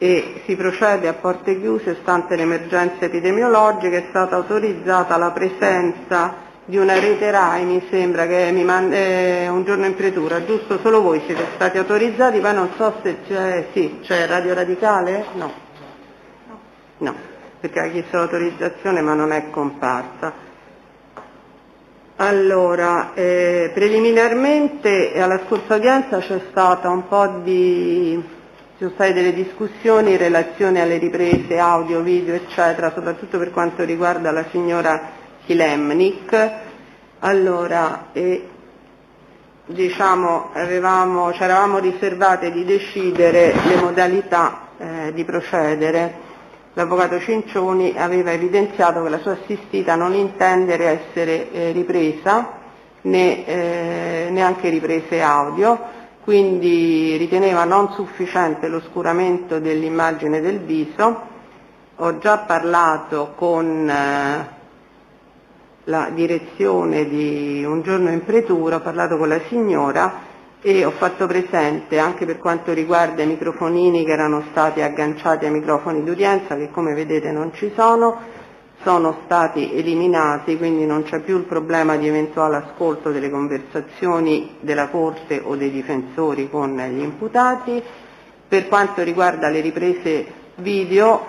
e si procede a porte chiuse stante l'emergenza epidemiologica. È stata autorizzata la presenza di una rete RAI, mi sembra che un giorno in pretura, giusto? Solo voi siete stati autorizzati, poi non so se c'è Radio Radicale? No, perché ha chiesto l'autorizzazione ma non è comparsa. Allora, preliminarmente alla scorsa udienza c'è stata ci sono state delle discussioni in relazione alle riprese audio, video, eccetera, soprattutto per quanto riguarda la signora Kilemnik. Allora, ci eravamo riservate di decidere le modalità di procedere. L'avvocato Cincioni aveva evidenziato che la sua assistita non intende essere ripresa, neanche riprese audio, quindi riteneva non sufficiente l'oscuramento dell'immagine del viso. Ho già parlato con la direzione di un giorno in pretura, ho parlato con la signora e ho fatto presente, anche per quanto riguarda i microfonini che erano stati agganciati ai microfoni d'udienza, che come vedete non ci sono stati eliminati, quindi non c'è più il problema di eventuale ascolto delle conversazioni della Corte o dei difensori con gli imputati. Per quanto riguarda le riprese video,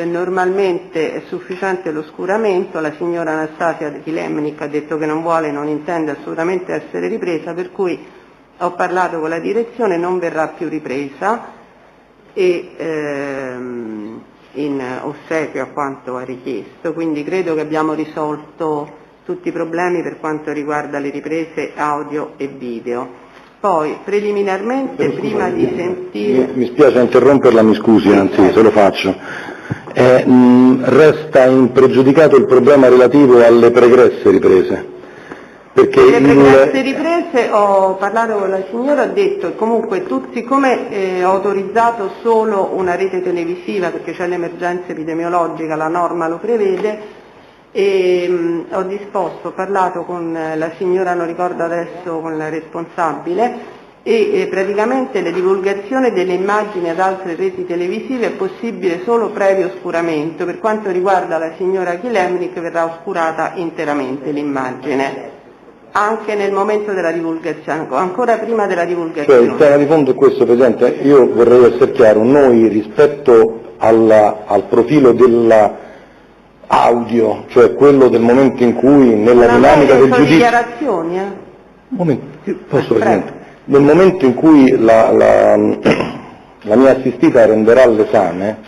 normalmente è sufficiente l'oscuramento. La signora Anastasia Kilemnik ha detto che non intende assolutamente essere ripresa, per cui ho parlato con la direzione, non verrà più ripresa e in ossequio a quanto ha richiesto, quindi credo che abbiamo risolto tutti i problemi per quanto riguarda le riprese audio e video. Poi preliminarmente, prima di sentire... Mi spiace interromperla, mi scusi, anzi se lo faccio. Resta impregiudicato il problema relativo alle pregresse riprese. Perché le pregresse riprese, ho parlato con la signora, ho detto comunque siccome ho autorizzato solo una rete televisiva perché c'è l'emergenza epidemiologica, la norma lo prevede, e ho parlato con la signora, non ricordo adesso, con la responsabile, e praticamente la divulgazione delle immagini ad altre reti televisive è possibile solo previo oscuramento. Per quanto riguarda la signora Kilemnik verrà oscurata interamente l'immagine, anche nel momento della divulgazione, ancora prima della divulgazione. Cioè il tema di fondo è questo, Presidente. Io vorrei essere chiaro, noi rispetto al profilo dell'audio, cioè quello del momento in cui nella dinamica del giudizio... dichiarazioni, Presidente? Nel momento in cui la mia assistita renderà l'esame,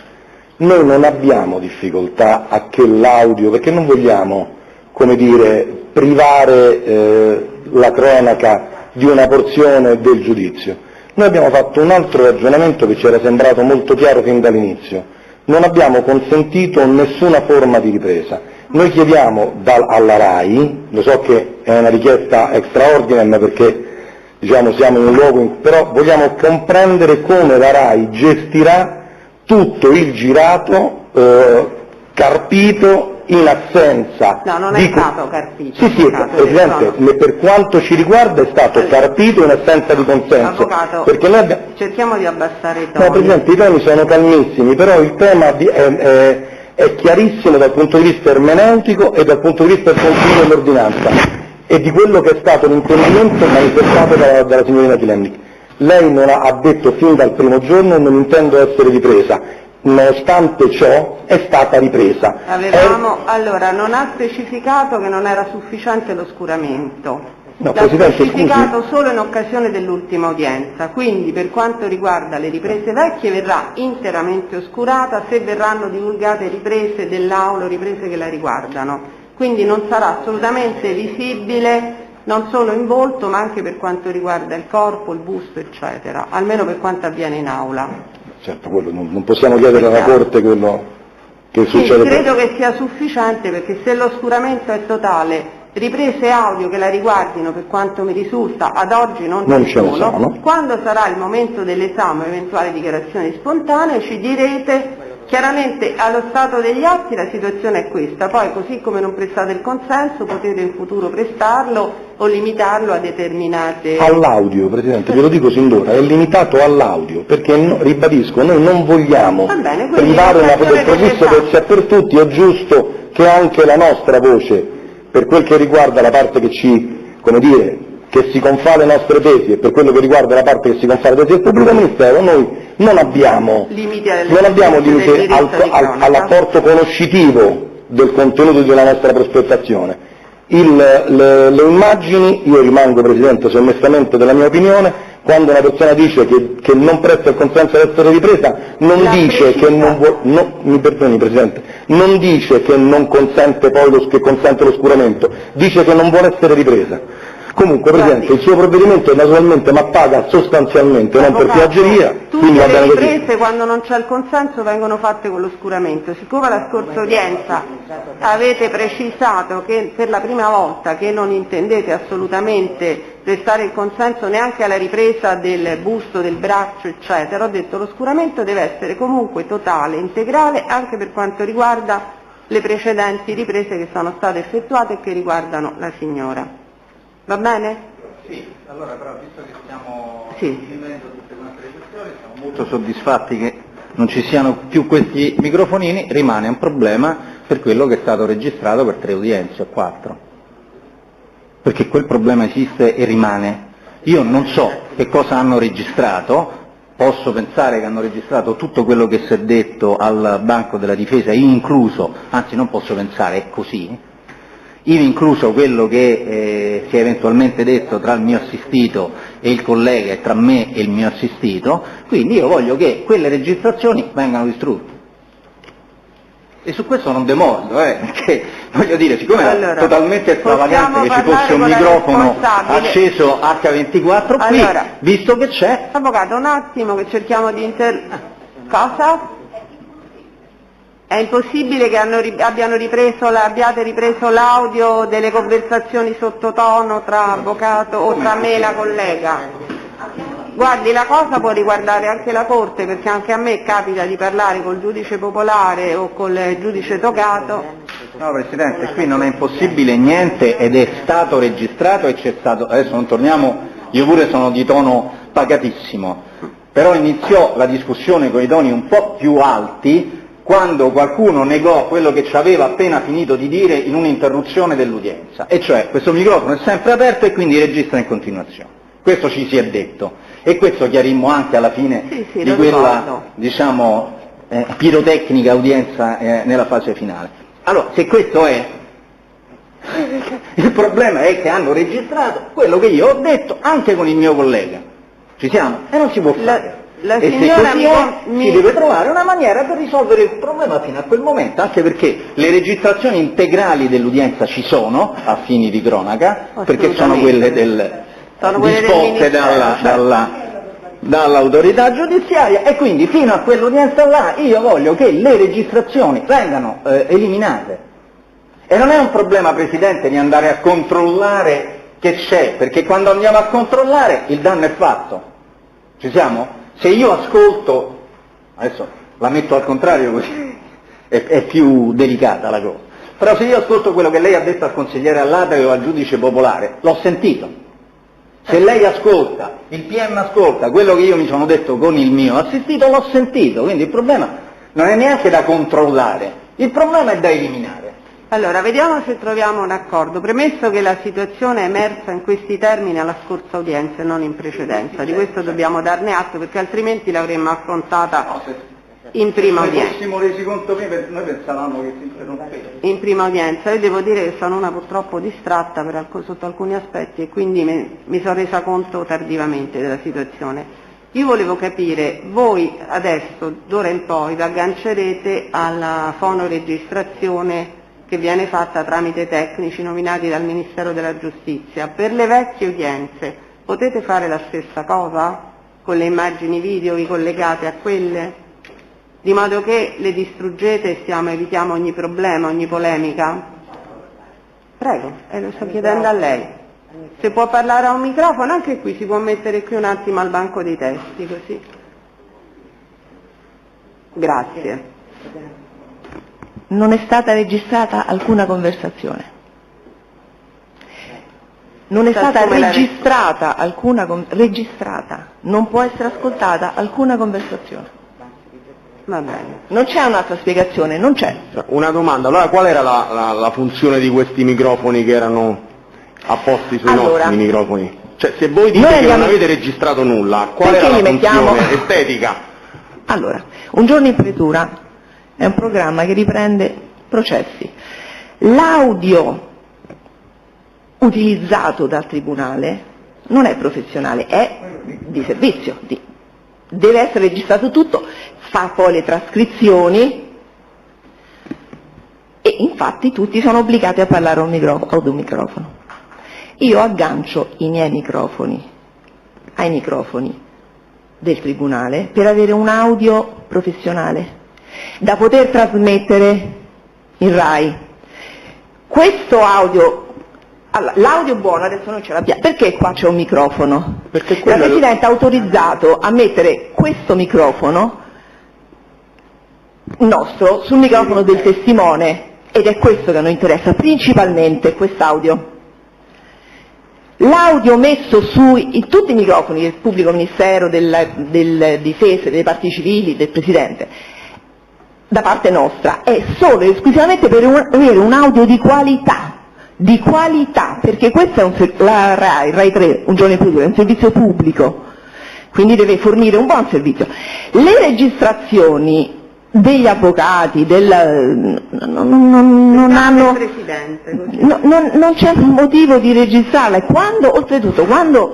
noi non abbiamo difficoltà a che l'audio, perché non vogliamo, come dire, privare la cronaca di una porzione del giudizio. Noi abbiamo fatto un altro ragionamento che ci era sembrato molto chiaro fin dall'inizio. Non abbiamo consentito nessuna forma di ripresa. Noi chiediamo alla RAI, lo so che è una richiesta extra ordinem perché siamo in un luogo, però vogliamo comprendere come la RAI gestirà tutto il girato carpito in assenza. No, non è stato carpito. Sì, Presidente, per quanto ci riguarda è stato carpito in assenza di consenso. Avvocato, perché noi cerchiamo di abbassare i toni. No, Presidente, i toni sono calmissimi, però il tema è chiarissimo dal punto di vista ermeneutico e dal punto di vista del consiglio dell'ordinanza e di quello che è stato l'intendimento manifestato dalla signorina Kilemnik. Lei non ha detto fin dal primo giorno non intendo essere ripresa. Nonostante ciò è stata ripresa. Allora, non ha specificato che non era sufficiente l'oscuramento. No, l'ha specificato solo in occasione dell'ultima udienza, quindi per quanto riguarda le riprese vecchie verrà interamente oscurata se verranno divulgate riprese dell'aula, riprese che la riguardano, quindi non sarà assolutamente visibile non solo in volto ma anche per quanto riguarda il corpo, il busto eccetera, almeno per quanto avviene in aula. Certo, quello non possiamo chiedere alla Corte quello che succede. Sì, credo che sia sufficiente perché se l'oscuramento è totale, riprese audio che la riguardino per quanto mi risulta ad oggi non ci sono. Quando sarà il momento dell'esame, eventuali dichiarazioni spontanee, ci direte Chiaramente allo stato degli atti la situazione è questa, poi così come non prestate il consenso potete in futuro prestarlo o limitarlo a determinate... All'audio, Presidente, ve lo dico sin d'ora, è limitato all'audio, perché ribadisco, noi non vogliamo privare del processo che c'è per tutti, è giusto che anche la nostra voce, per quel che riguarda la parte che ci, come dire, che si confà le nostre tesi e per quello che riguarda la parte che si confà le tesi del pubblico ministero, noi non abbiamo limiti all'apporto conoscitivo del contenuto di una nostra prospettazione. Le immagini, io rimango, Presidente, sommessamente della mia opinione, quando una persona dice che non presta il consenso ad essere ripresa, non dice che non vuole, mi perdoni Presidente, non dice che non consente poi che consente l'oscuramento, dice che non vuole essere ripresa. Comunque, Presidente, il suo provvedimento naturalmente ma paga sostanzialmente, non per piaggeria. Tutte le riprese quando non c'è il consenso vengono fatte con l'oscuramento. Siccome alla scorsa udienza avete precisato che per la prima volta che non intendete assolutamente prestare il consenso neanche alla ripresa del busto, del braccio, eccetera, ho detto l'oscuramento deve essere comunque totale, integrale, anche per quanto riguarda le precedenti riprese che sono state effettuate e che riguardano la signora. Va bene? Sì, allora però visto che stiamo vivendo tutte queste questioni, siamo molto soddisfatti che non ci siano più questi microfonini, rimane un problema per quello che è stato registrato per 3 udienze o 4. Perché quel problema esiste e rimane. Io non so che cosa hanno registrato, posso pensare che hanno registrato tutto quello che si è detto al banco della difesa, incluso, anzi non posso pensare, è così, ivi incluso quello che si è eventualmente detto tra il mio assistito e il collega e tra me e il mio assistito, quindi io voglio che quelle registrazioni vengano distrutte. E su questo non demordo, perché voglio dire, siccome è totalmente stravagante che ci fosse un microfono acceso H24 qui, visto che c'è... Avvocato, un attimo che cerchiamo di Cosa? È impossibile che abbiate ripreso l'audio delle conversazioni sottotono tra avvocato o tra me e la collega? Guardi, la cosa può riguardare anche la Corte, perché anche a me capita di parlare col giudice popolare o col giudice togato. No Presidente, qui non è impossibile niente ed è stato registrato e c'è stato, adesso non torniamo, io pure sono di tono pacatissimo, però iniziò la discussione con i toni un po' più alti quando qualcuno negò quello che ci aveva appena finito di dire in un'interruzione dell'udienza, e cioè questo microfono è sempre aperto e quindi registra in continuazione. Questo ci si è detto e questo chiarimmo anche alla fine di quella, diciamo, pirotecnica udienza nella fase finale. Allora, se questo è, il problema è che hanno registrato quello che io ho detto anche con il mio collega. Ci siamo? E non si può fare. La e signora se così si deve trovare una maniera per risolvere il problema fino a quel momento, anche perché le registrazioni integrali dell'udienza ci sono a fini di cronaca, perché sono quelle disposte dall'autorità giudiziaria, e quindi fino a quell'udienza là io voglio che le registrazioni vengano eliminate. E non è un problema, Presidente, di andare a controllare che c'è, perché quando andiamo a controllare il danno è fatto. Ci siamo? Se io ascolto, adesso la metto al contrario così è più delicata la cosa, però se io ascolto quello che lei ha detto al consigliere All'Atri o al giudice popolare, l'ho sentito. Se lei ascolta, il PM ascolta quello che io mi sono detto con il mio assistito, l'ho sentito, quindi il problema non è neanche da controllare, il problema è da eliminare. Allora, vediamo se troviamo un accordo, premesso che la situazione è emersa in questi termini alla scorsa udienza e non in precedenza, di questo dobbiamo darne atto perché altrimenti l'avremmo affrontata in prima udienza. Se fossimo resi conto prima, noi pensavamo che si interrompeva. In prima udienza, io devo dire che sono una purtroppo distratta sotto alcuni aspetti e quindi mi sono resa conto tardivamente della situazione. Io volevo capire, voi adesso, d'ora in poi, vi aggancerete alla fonoregistrazione che viene fatta tramite tecnici nominati dal Ministero della Giustizia. Per le vecchie udienze potete fare la stessa cosa? Con le immagini video vi collegate a quelle? Di modo che le distruggete e evitiamo ogni problema, ogni polemica? Prego, lo sto chiedendo a lei. Se può parlare a un microfono, anche qui si può mettere qui un attimo al banco dei testi, così. Grazie. Non è stata registrata alcuna conversazione. Non è stata registrata registrata, non può essere ascoltata alcuna conversazione. Va bene. Non c'è un'altra spiegazione, non c'è. Una domanda, allora qual era la funzione di questi microfoni che erano apposti sui nostri microfoni? Cioè, se voi dite che non avete registrato nulla, qual era la funzione estetica? Allora, Un giorno in pretura è un programma che riprende processi. L'audio utilizzato dal Tribunale non è professionale, è di servizio, deve essere registrato tutto, fa poi le trascrizioni e infatti tutti sono obbligati a parlare ad un microfono. Io aggancio i miei microfoni ai microfoni del Tribunale per avere un audio professionale da poter trasmettere in RAI. Questo audio, allora, l'audio buono adesso non ce l'abbiamo, perché qua c'è un microfono? Perché la Presidente ha autorizzato a mettere questo microfono nostro sul microfono del testimone ed è questo che a noi interessa, principalmente quest'audio. L'audio messo in tutti i microfoni del pubblico ministero, del difesa, delle parti civili, del Presidente, da parte nostra, è solo e esclusivamente per avere un audio di qualità, perché questo è la RAI 3, un giorno in pretura, è un servizio pubblico, quindi deve fornire un buon servizio. Le registrazioni degli avvocati, non hanno, non c'è motivo di registrarla, oltretutto quando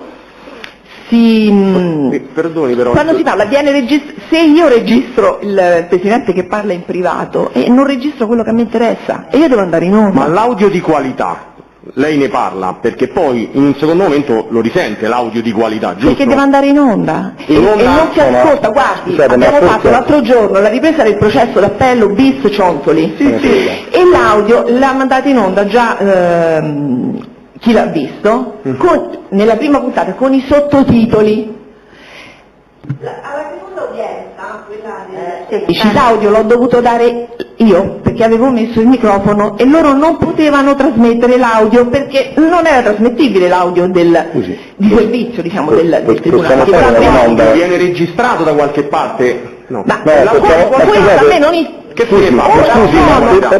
perdoni però, quando si parla se io registro il Presidente che parla in privato e non registro quello che mi interessa e io devo andare in onda. Ma l'audio di qualità, lei ne parla perché poi in un secondo momento lo risente l'audio di qualità, giusto? Perché deve andare in onda, e non si ascolta, guardi, abbiamo fatto l'altro giorno la ripresa del processo d'appello bis Cionzoli e l'audio l'ha mandato in onda già chi l'ha visto nella prima puntata con i sottotitoli. Alla seconda udienza, l'audio l'ho dovuto dare io perché avevo messo il microfono e loro non potevano trasmettere l'audio perché non era trasmettibile l'audio di servizio, diciamo, del Tribunale. Viene registrato da qualche parte? No. Questo a me non Scusi,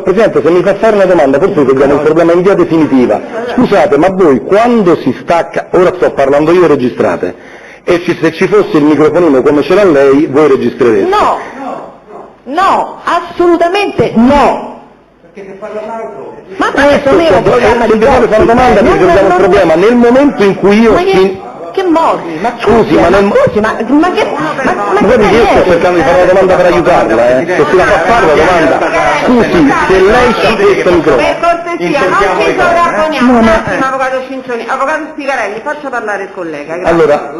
Presidente, se mi fa fare una domanda, forse abbiamo un problema in via definitiva. Scusate, ma voi quando si stacca, ora sto parlando io, registrate, e se ci fosse il microfonino come ce l'ha lei, voi registrereste? No, assolutamente no. Perché se parla l'altro... Ma adesso non è un problema di fare una domanda, mi risolviamo il problema. Nel momento in cui io... Che modi? Ma scusi, ma che io sto cercando di fare una domanda per aiutarla, se si la fa fare una domanda. Scusi, se lei ci questo microfono. Per cortesia, non ci sovrapponiamo. Un attimo, avvocato Cinzoni. Avvocato Spigarelli, faccia parlare il collega. Grazie. Allora,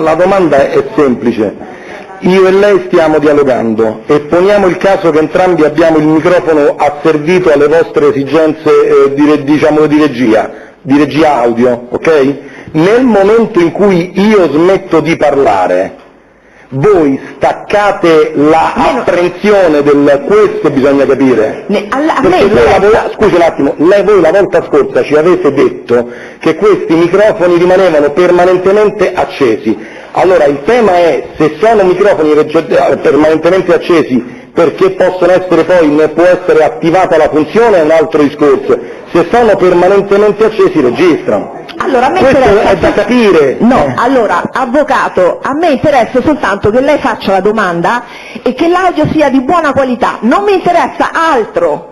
la domanda è semplice. Io e lei stiamo dialogando e poniamo il caso che entrambi abbiamo il microfono asservito alle vostre esigenze di regia audio, ok? Nel momento in cui io smetto di parlare, voi staccate la apprensione del questo bisogna capire. Scusi un attimo, voi la volta scorsa ci avete detto che questi microfoni rimanevano permanentemente accesi. Allora il tema è se sono microfoni permanentemente accesi perché possono essere può essere attivata la funzione è un altro discorso. Se sono permanentemente accesi registrano. Allora, a me questo interessa è da capire. No, allora, avvocato, a me interessa soltanto che lei faccia la domanda e che l'audio sia di buona qualità, non mi interessa altro.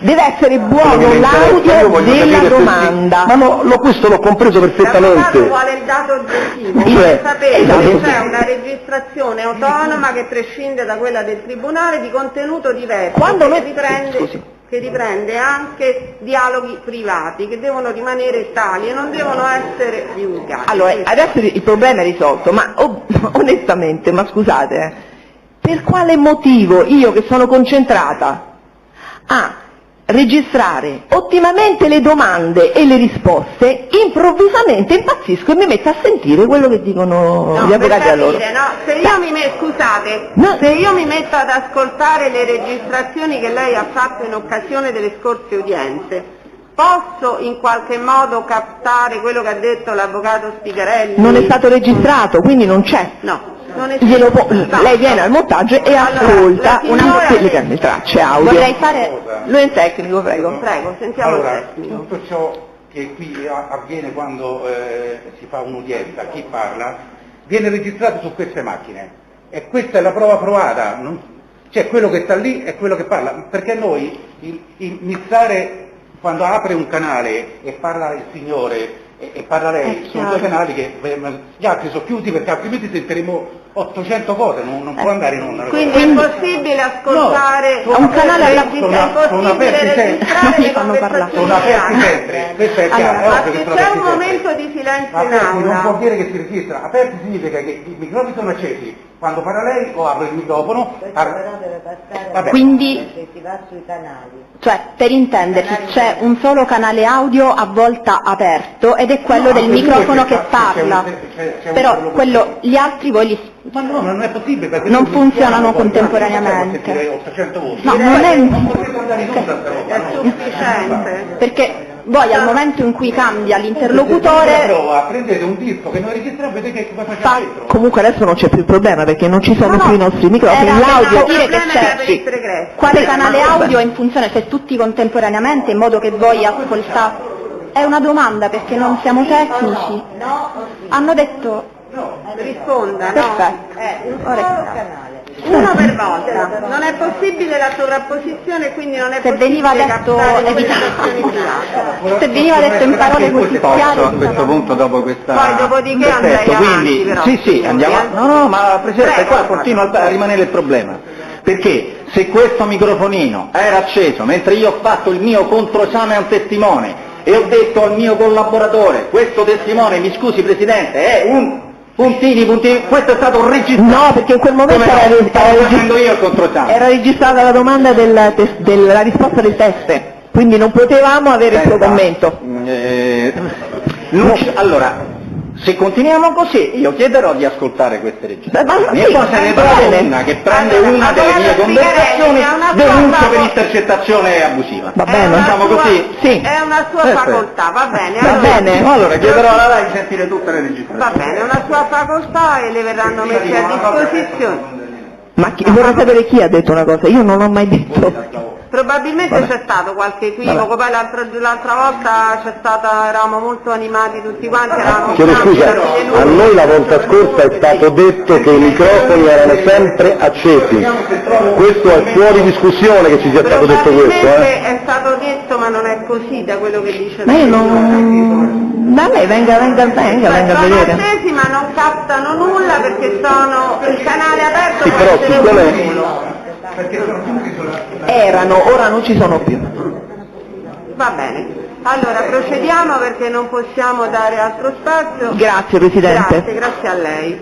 Deve essere buono l'audio della domanda. Ma questo l'ho compreso perfettamente. L'avvocato vuole il dato oggettivo, vuole sapere se c'è una registrazione autonoma che prescinde da quella del Tribunale di contenuto diverso, che riprende anche dialoghi privati che devono rimanere tali e non devono essere divulgati. Allora, adesso il problema è risolto, ma onestamente, ma scusate, per quale motivo io che sono concentrata a registrare ottimamente le domande e le risposte, improvvisamente impazzisco e mi metto a sentire quello che dicono gli avvocati a loro. Se io mi metto ad ascoltare le registrazioni che lei ha fatto in occasione delle scorse udienze, posso in qualche modo captare quello che ha detto l'avvocato Spigarelli? Non è stato registrato, quindi non c'è. No. Lei viene al montaggio e ascolta le tracce audio. Vorrei fare... Lui è il tecnico, prego. Prego, sentiamo il tecnico. Tutto ciò che qui avviene quando si fa un'udienza, chi parla, viene registrato su queste macchine. E questa è la prova provata. Cioè quello che sta lì è quello che parla. Perché noi, il mixare, quando apre un canale e parla il signore e parla lei, sono due canali che gli altri sono chiusi perché altrimenti sentiremo 800 cose, non può andare in onda. Quindi è impossibile ascoltare un canale alla sono aperti sempre. Sono aperti sempre, questo è chiaro. Ma se c'è un momento di silenzio in aula. Non vuol dire che si registra, aperti significa che i microfoni sono accesi. Quando parla lei o apre il microfono, quindi si va sui canali. Cioè, per intenderci, c'è un solo canale audio a volta aperto ed è quello del microfono che parla. Però gli altri voi li... Ma no, non è possibile, perché non funzionano contemporaneamente. 800 voci. No, non è sufficiente. Perché voi al momento in cui cambia l'interlocutore prendete un disco che non registra e vedete che cosa c'è dentro. Comunque adesso non c'è più il problema perché non ci sono più i nostri microfoni, l'audio dire che c'è quale canale audio è in funzione, se tutti contemporaneamente in modo che voi ascoltate. È una domanda perché non siamo tecnici. Hanno detto risponda, perfetto. Uno per volta, non è possibile la sovrapposizione, quindi non è se veniva detto se veniva detto in parole così chiare a questo punto dopo questa poi dopodiché andrei quindi avanti, però. sì andiamo no ma Presidente qua continua a rimanere il problema, perché se questo microfonino era acceso mentre io ho fatto il mio controesame a un testimone e ho detto al mio collaboratore questo testimone, mi scusi Presidente, è un puntini, questo è stato registrato. No, perché in quel momento era registrata la domanda della risposta del test, quindi non potevamo avere il suo commento. Allora, se continuiamo così, io chiederò di ascoltare queste registrazioni. E poi se ne trova una che prende una delle mie conversazioni, denuncia per intercettazione abusiva. Va bene, facciamo così? Sì. È una sua facoltà, va bene. Va bene. Allora chiederò alla RAI di sentire tutte le registrazioni. Va bene, è una sua facoltà e le verranno messe a disposizione. Ma vorrei sapere chi ha detto una cosa, io non l'ho mai detto. Probabilmente c'è stato qualche equivoco, poi l'altra volta eravamo molto animati tutti quanti, Chiedo scusa, a noi la volta scorsa è stato detto che i microfoni erano sempre accesi, questo è fuori discussione che ci sia stato detto questo. È stato detto ma non è così da quello che dice. Ma io non... Da me venga a vedere. Sono accesi ma non captano nulla perché sono il canale aperto. Sì, però siccome... Erano, ora non ci sono più. Va bene, allora procediamo perché non possiamo dare altro spazio. Grazie Presidente. Grazie a lei.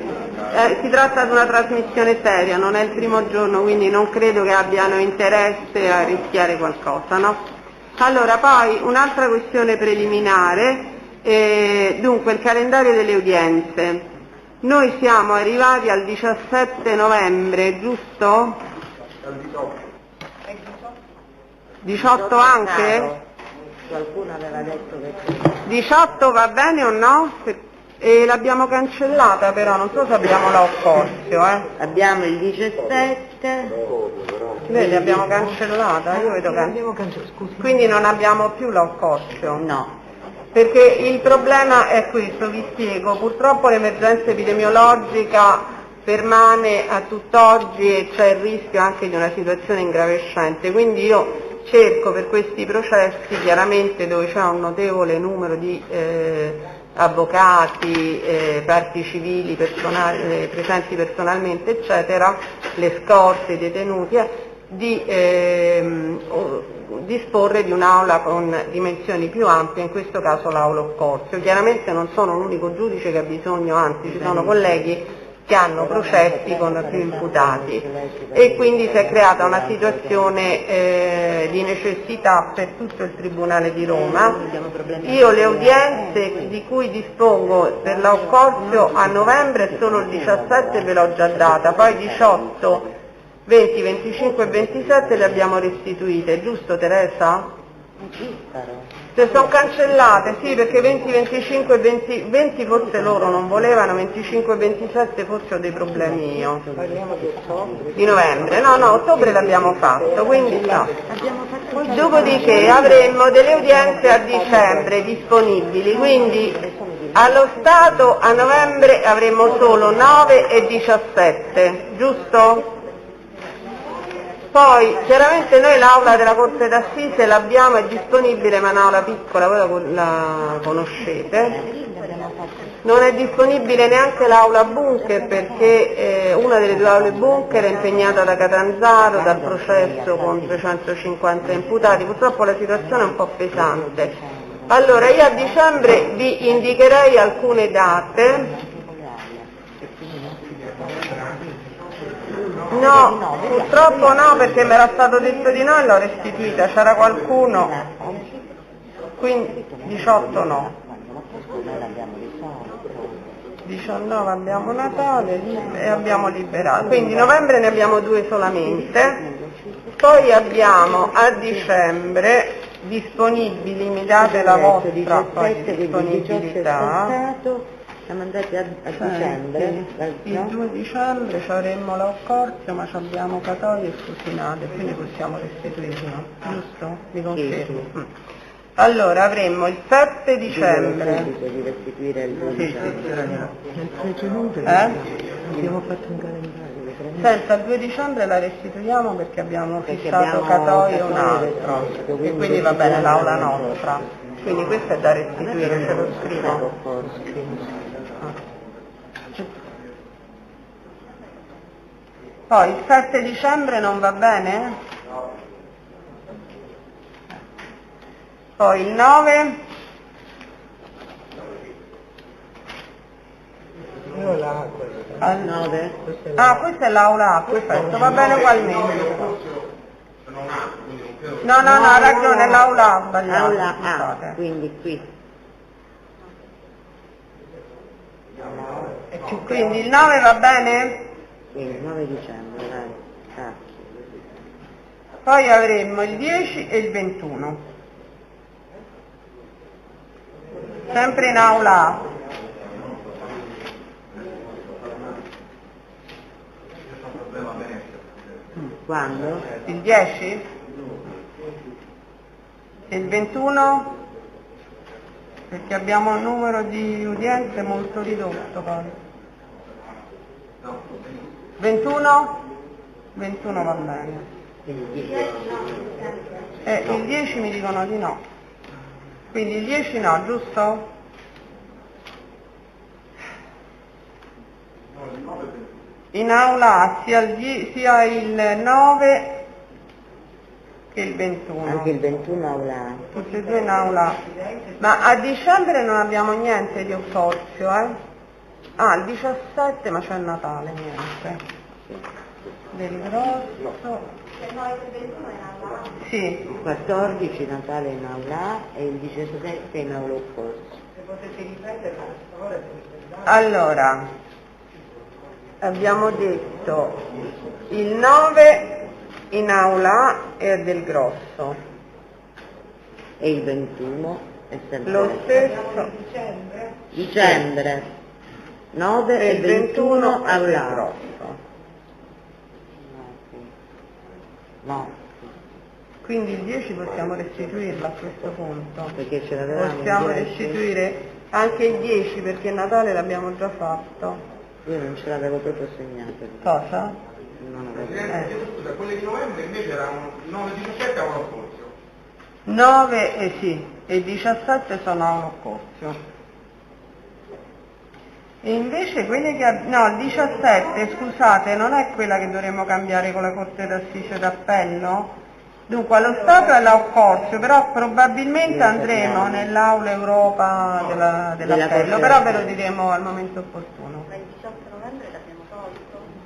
Si tratta di una trasmissione seria, non è il primo giorno, quindi non credo che abbiano interesse a rischiare qualcosa, no? Allora, poi un'altra questione preliminare, dunque il calendario delle udienze. Noi siamo arrivati al 17 novembre, giusto? 18 anche? Qualcuno aveva detto che 18 va bene o no? E l'abbiamo cancellata però, non so se abbiamo l'occorzio, abbiamo il 17. Vedi, abbiamo cancellata, io vedo quindi non abbiamo più l'occorzio. No. Perché il problema è questo, vi spiego, purtroppo l'emergenza epidemiologica permane a tutt'oggi e c'è il rischio anche di una situazione ingravescente, quindi io cerco per questi processi, chiaramente dove c'è un notevole numero di avvocati, parti civili, presenti personalmente, eccetera, le scorte, i detenuti, di disporre di un'aula con dimensioni più ampie, in questo caso l'aula Occorzio. Chiaramente non sono l'unico giudice che ha bisogno, anzi ci sono colleghi che hanno processi con più imputati e quindi si è creata una situazione di necessità per tutto il Tribunale di Roma. Io le udienze di cui dispongo per l'Occorzio a novembre solo il 17 ve l'ho già data, poi 18, 20, 25 e 27 le abbiamo restituite, giusto Teresa? Se sono cancellate, sì, perché 20, 25 e 20 forse loro non volevano, 25 e 27 forse ho dei problemi io. Di novembre, no, ottobre l'abbiamo fatto, quindi no. Dopodiché avremmo delle udienze a dicembre disponibili, quindi allo Stato a novembre avremo solo 9 e 17, giusto? Poi chiaramente noi l'aula della Corte d'Assise l'abbiamo, è disponibile, ma è un'aula piccola, voi la conoscete. Non è disponibile neanche l'aula bunker perché una delle due aule bunker è impegnata da Catanzaro, dal processo con 350 imputati, purtroppo la situazione è un po' pesante. Allora io a dicembre vi indicherei alcune date. No, purtroppo no, perché mi era stato detto di no e l'ho restituita, c'era qualcuno, quindi 18 no, 19 abbiamo Natale e abbiamo liberato, quindi novembre ne abbiamo 2 solamente, poi abbiamo a dicembre disponibili, mi date la vostra disponibilità. Siamo andati a dicembre. Il 2 dicembre ci avremmo l'Occorzio, ma ci abbiamo Catoio e Fusinate, quindi possiamo restituirlo, giusto? Mi confermo? Sì. Allora avremmo il 7 dicembre. Di restituire il 2 dicembre. Abbiamo fatto un calendario. Senta, il 2 dicembre la restituiamo perché abbiamo fissato Catoio e un altro, e quindi va bene l'aula nostra. Quindi questo è da restituire, ce lo scrivo. Poi il 7 dicembre non va bene? Poi il 9? Al 9? Ah, questa è l'aula A, perfetto, va bene ugualmente. No, ha ragione, l'aula A, sbagliato. Aula A, quindi qui. Quindi il 9 va bene? Sì, il 9 dicembre, dai. Poi avremmo il 10 e il 21. Sempre in aula A. Quando? Il 10? E il 21? Perché abbiamo un numero di udienze molto ridotto poi. 21? 21 va bene. Il 10 mi dicono di no. Quindi il 10 no, giusto? In aula A sia il 9 che il 21. Anche il 21 aula A. Tutti e due in aula A. Ma a dicembre non abbiamo niente di Occorzio, eh? Ah, il 17, ma c'è il Natale, niente. Del Grosso. Sì. Il 14 Natale in aula A e il 17 in aula Occorzio. Allora, abbiamo detto il 9 in aula A è del Grosso. E il 21 è sempre lo stesso. Dicembre. 9 e 21 aula A. No. Quindi il 10 possiamo restituirlo a questo punto. Perché ce l'avevamo. Possiamo restituire anche il 10 perché Natale l'abbiamo già fatto. Io non ce l'avevo proprio segnato. Cosa? Non avevo. Scusa, quelle di novembre invece erano 9 e 17 a un Occorzio. 9 sì, e 17 sono a un Occorzio. E invece quelle che... No, il 17, scusate, non è quella che dovremmo cambiare con la Corte d'Assise d'Appello? Dunque, allo Stato è l'Occorzio, però probabilmente andremo nell'Aula Europa dell'Appello, però ve lo diremo al momento opportuno. Il 18 novembre l'abbiamo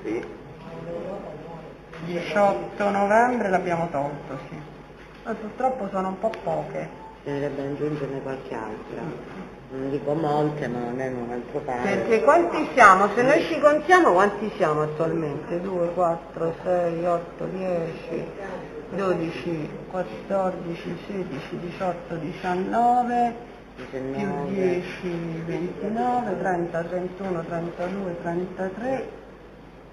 Sì. 18 novembre l'abbiamo tolto, sì. Ma purtroppo sono un po' poche. Bisognerebbe aggiungerne qualche altra. Non dico molte, ma almeno un altro paio. Perché quanti siamo? Se noi ci contiamo, quanti siamo attualmente? 2, 4, 6, 8, 10, 12, 14, 16, 18, 19, più 10, 29, 30, 31, 32, 33,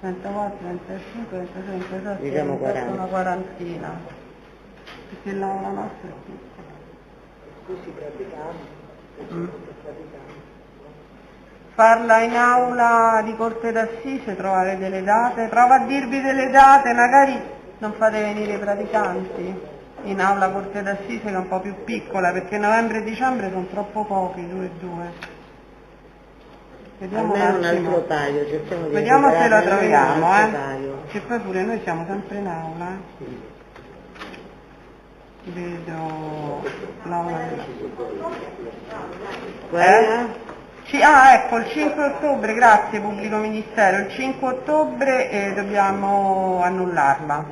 34, 35, 36, 37, diciamo 40. Una quarantina. Perché la nostra è piccola. Così praticamo. Farla in aula di Corte d'Assise, trovare delle date, prova a dirvi delle date, magari non fate venire i praticanti in aula Corte d'Assise che è un po' più piccola, perché novembre e dicembre sono troppo pochi, 2 e 2. Vediamo un altro paio, cerchiamo di vediamo se la troviamo, che poi pure noi siamo sempre in aula. Vedo l'aula ecco, il 5 ottobre, grazie Pubblico Ministero, il 5 ottobre dobbiamo annullarla.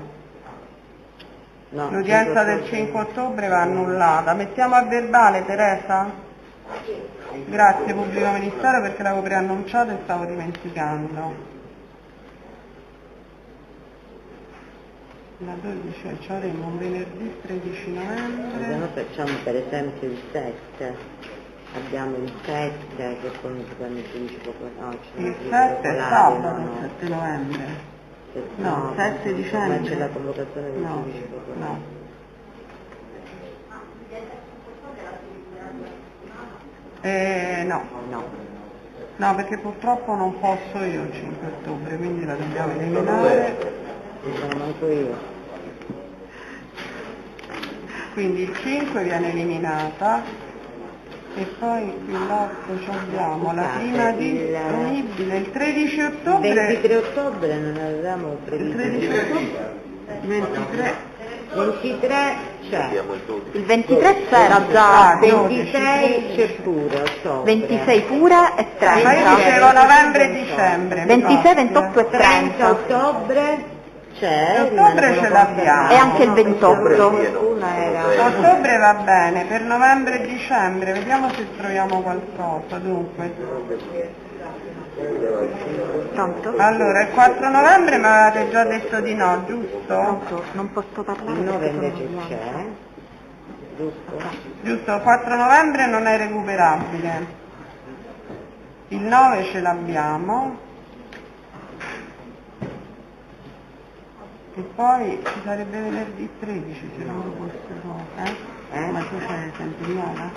No, l'udienza del 5 ottobre va annullata. Mettiamo a verbale, Teresa? Grazie Pubblico Ministero perché l'avevo preannunciato e stavo dimenticando. La 12 ci avremo un venerdì 13 novembre. Noi facciamo per esempio il 7, abbiamo il 7 che con il 15 il 7 è sabato, il 7 novembre. No, 7 dicembre. Ma c'è la convocazione del 15 popolare. No, perché purtroppo non posso io il 5 ottobre, quindi la dobbiamo eliminare. Non manco io. Quindi il 5 viene eliminata e poi l'8 abbiamo la prima disponibile, il 13 ottobre. 23 ottobre non avevamo previsto. Il 13 ottobre? 23 c'è. Il 23 c'era già. 26 c'è pure, ottobre. 26 pure e 30. Ma io dicevo novembre e dicembre. 26, 28 e 30 ottobre. C'è, ottobre ce l'abbiamo. E anche il 28. Ottobre va bene, per novembre e dicembre, vediamo se troviamo qualcosa, dunque. Pronto? Allora, il 4 novembre mi avevate già detto di no, giusto? Non posso parlare. Il 9 invece c'è, giusto? Giusto, il 4 novembre non è recuperabile. Il 9 ce l'abbiamo. E poi ci sarebbe venerdì 13 se non fosse poco, Ma tu c'hai sempre nuova?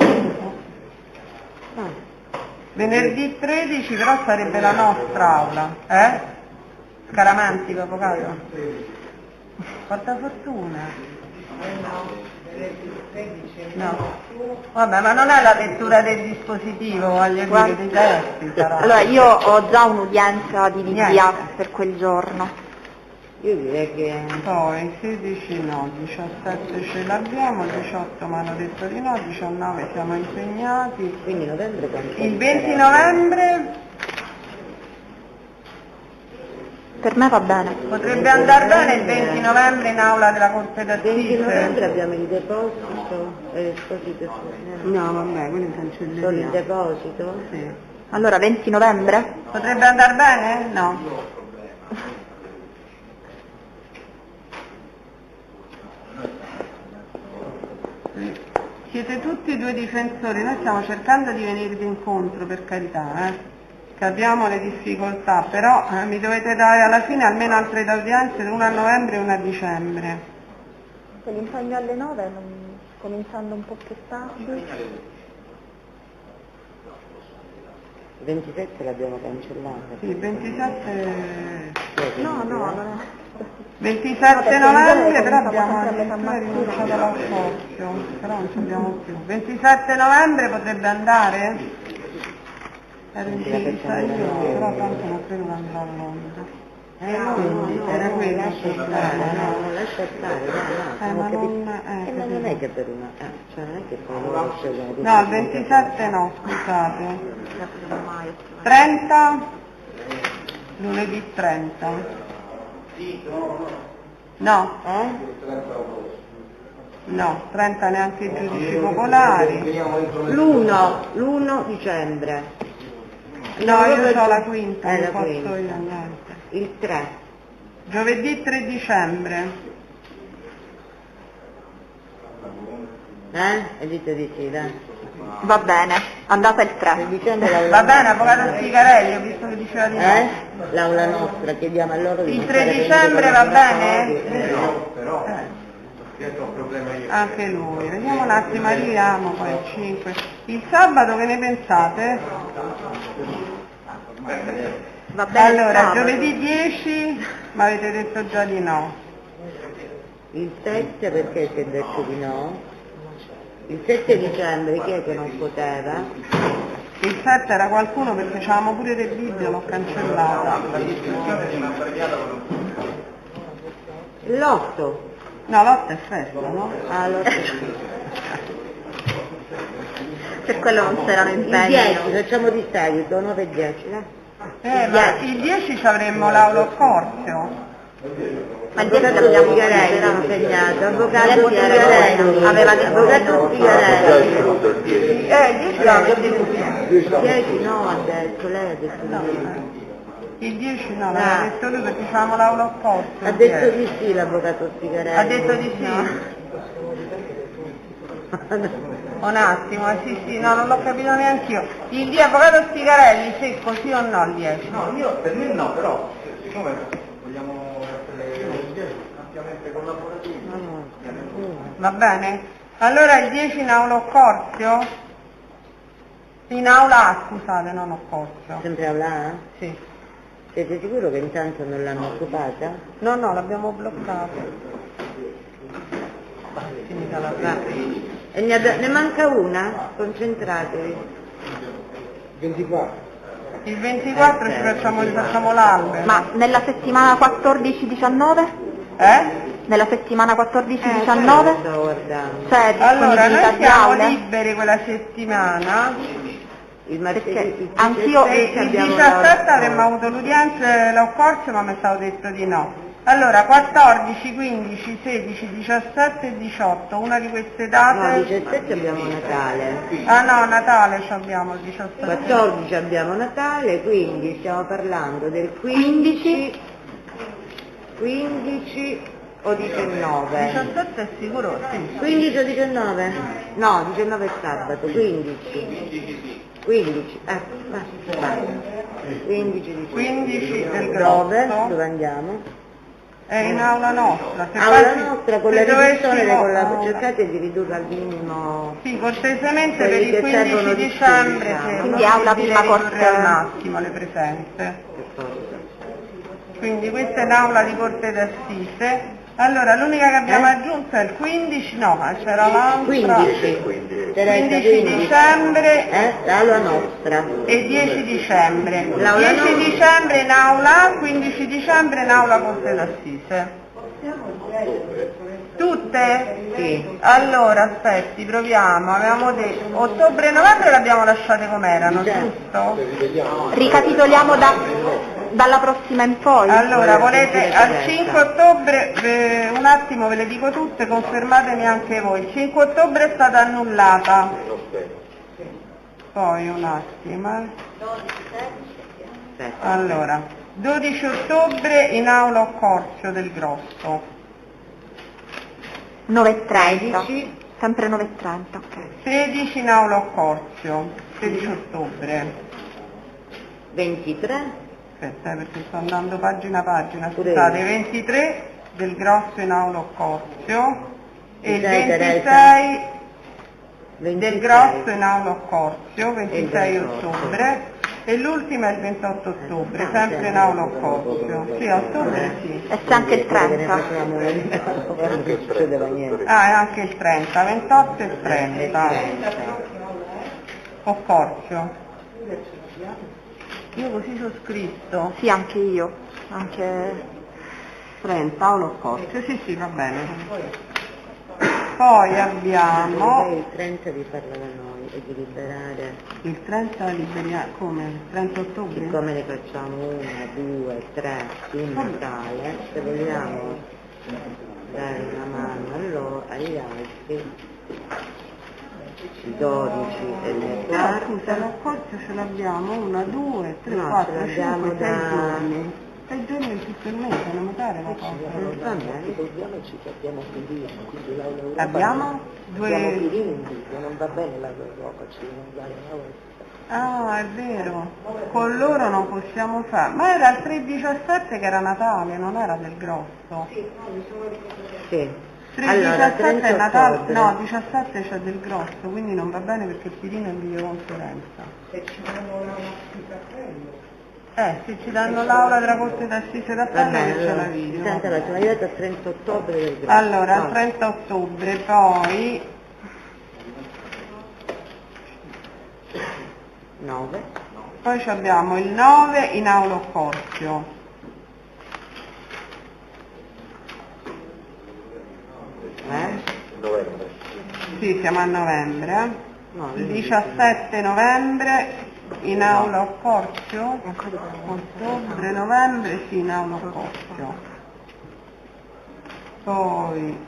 Venerdì 13 però sarebbe la nostra aula, Scaramantico, avvocato? Porta fortuna. No. Vabbè, ma non è la lettura del dispositivo, voglio dire, dei testi. Allora, io ho già un'udienza di vigilia per quel giorno. Io direi che... Poi 16 no, 17 ce l'abbiamo, 18 mi hanno detto di no, 19 siamo impegnati. Quindi novembre quanto? Il 20 novembre? Per me va bene. Potrebbe andare bene il 20 novembre in aula della Corte d'Assise. Il 20 novembre abbiamo il deposito e l'esposito. No, vabbè, quello in cancelleria. Solo il deposito? Sì. Allora 20 novembre? Potrebbe andare bene? No. Siete tutti due difensori, noi stiamo cercando di venirvi incontro, per carità, capiamo le difficoltà, però mi dovete dare alla fine almeno altre udienze, una a novembre e una a dicembre. Se l'impegno alle 9, cominciando un po' più tardi. Il 27 l'abbiamo cancellato. Sì, il 27... No, non è... 27 novembre però abbiamo rinunciato all'assorzio, però non ci abbiamo più. 27 novembre potrebbe andare? Ero indecisa io, però tanto non credo che andrò a Londra. Era quello il problema. No, lascia stare, ma non è che per una... cioè non è che poi non scegliamo di... No, il 27 no, scusate. 30? Lunedì 30. No? No, 30 neanche i giudici popolari. L'1 dicembre. No, io ho la quinta, non posso io niente. Il 3. Giovedì 3 dicembre. E dite di sì, dai. Va bene, andata il 3. Va bene, avvocato Spigarelli, ho visto che diceva di no. L'aula nostra, chiediamo a loro di... Il 3 dicembre va bene? Però problema io. Anche lui, vediamo un attimo, arriviamo poi il 5. Il sabato che ne pensate? Va bene. Allora, giovedì 10, ma avete detto già di no. Il 7 perché si è detto di no? Il 7 dicembre chi è che non poteva? Il 7 era qualcuno perché c'avevamo pure del video, l'ho cancellata. L'8. No, l'8 è festa, no? Ah, l'8. Per quello non c'erano impegni. Il 10, facciamo di seguito, 9 e 10, ma il 10 ci avremmo l'aula Corzio. Ma il 10 abbiamo Figarelli impegnato, avvocato Figarelli, aveva detto avvocato Figarelli. 10 l'avete detto. 10 no, ha detto, lei ha detto no. Il 10 no, l'aveva detto lui perché facevamo l'aula Corzio. Ha detto di sì l'avvocato Figarelli. Ha detto di sì? Un attimo, sì, no, non l'ho capito neanche io. Il 10, avvocato Spigarelli, secco, sì o no il 10? No, io per me no, però siccome vogliamo essere ampiamente collaborativi. Va bene? Allora il 10 in aula Corzio? In aula A, scusate, non Corzio. Sempre aula A? Sì. Siete sicuro che intanto non l'hanno occupata? No, l'abbiamo bloccato. Finita la prima. E ne manca una? Concentratevi. 24. Il 24 ci facciamo l'albero. Ma nella settimana 14-19? Nella settimana 14-19? Sto guardando. C'è Allora, disponibilità noi di siamo aule? liberi quella settimana. Il martedì, anch'io Il 17 avremmo avuto l'udienza l'Occorzio, ma mi è stato detto di no. Allora, 14, 15, 16, 17 e 18, una di queste date... No, 17 abbiamo Natale. Ah no, Natale ci abbiamo il 17. 14 abbiamo Natale, quindi stiamo parlando del 15 o 19? 17 è sicuro, sì. 15 o 19? No, 19 è sabato, 15. 15, basta. 15 del grosso. Dove andiamo? È in aula nostra. Aula nostra con la riduzione, cercate di ridurre al minimo. Sì, cortesemente per il 15 dicembre, quindi aula prima corte un attimo le presenze. Quindi questa è l'aula di corte d'assise. Allora, l'unica che abbiamo aggiunto è il 15, no, c'era l'altra. 15 dicembre. L'aula nostra. E 10 dicembre. 10 dicembre in aula, 15 dicembre in aula corte d'assise. Tutte? Sì. Allora, aspetti, proviamo. Avevamo detto ottobre e novembre le abbiamo lasciate com'erano, giusto? Ricapitoliamo dalla prossima in poi. Allora, volete al 5 ottobre, un attimo ve le dico tutte, confermatemi anche voi. Il 5 ottobre è stata annullata. Poi un attimo. Allora, 12 ottobre in aula Occorzio del Grosso. 9:30, sempre 9:30, ok. 16 in aula Occorzio, 16 ottobre. 23? Aspetta, perché sto andando pagina a pagina, scusate, 23 del Grosso in aula Occorzio e il 26 del Grosso in aula Occorzio, 26 ottobre. E l'ultima è il 28 ottobre, sempre in aula Occorzio. Sì, a ottobre sì. E c'è anche il 30. Non succedeva niente. Ah, è anche il 30, 28 e 30. Occorzio. Io così sono scritto. Sì, anche io. Anche 30, aula Occorzio. Sì, va bene. poi abbiamo... Il 30 di farla da noi e di liberare... Il 30 liberiamo, come? Il 30 ottobre? Siccome ne facciamo 1, 2, 3 sul Natale, se vogliamo dare una mano agli altri, il 12 e il 4. Scusa, l'accordo ce l'abbiamo 1, 2, 3, 4, 5, 6 giorni. 6 giorni in tutto il mese, non notare la cosa. Ricordiamoci che abbiamo Pirino, quindi l'Europa... Abbiamo due... Abbiamo Pirino in video, non va bene l'Europa, ci non vale la vostra. Ah, è vero, con loro non possiamo fare, ma era il 3-17 che era Natale, non era del grosso. Sì. 3-17 allora, è Natale, no, 17 c'è del grosso, quindi non va bene perché il Pirino è in videoconferenza. Se ci danno se ci danno l'aula della Corte d'Assise d'Appello non ce la video. Senta, la sono arrivata al 30 ottobre del grosso. Allora, il 30 ottobre, poi... 9. Poi abbiamo il 9 in aula Occorzio. Novembre. Sì, siamo a novembre. Il 17 novembre in aula Occorzio. Ottobre, novembre, sì, in aula Occorzio. Poi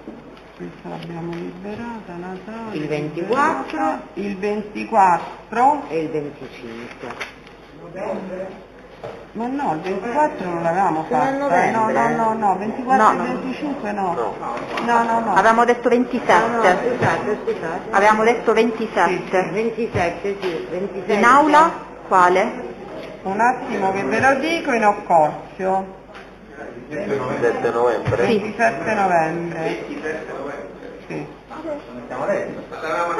questa l'abbiamo liberata, Natale. Il 24. Il 24. E il 25. Ma no, il 24 non l'avevamo fatto. No, 24 e 25 no. No. Avevamo detto 27. Scusate. Avevamo detto 27. 27, sì, 27. In aula? Quale? Un attimo che ve lo dico, in Occorzio. 27 novembre. 27 novembre. Sì. No,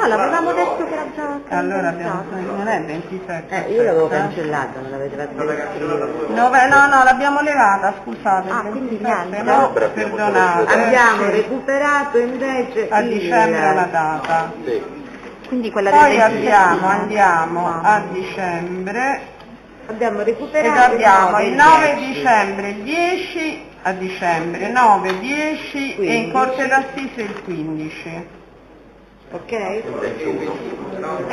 l'avevamo detto che era già... Allora non è 27. Io l'avevo cancellata, non l'avete fatto scrivere. No, l'abbiamo levata, scusate. Ah, quindi niente. No, perdonate. Abbiamo recuperato invece a dicembre una data. Sì. Quindi quella Poi del andiamo a dicembre. Abbiamo Ed recuperato abbiamo il 9 dicembre, il 10 a dicembre, 9, 10 e in Corte d'Assise il 15. Ok? E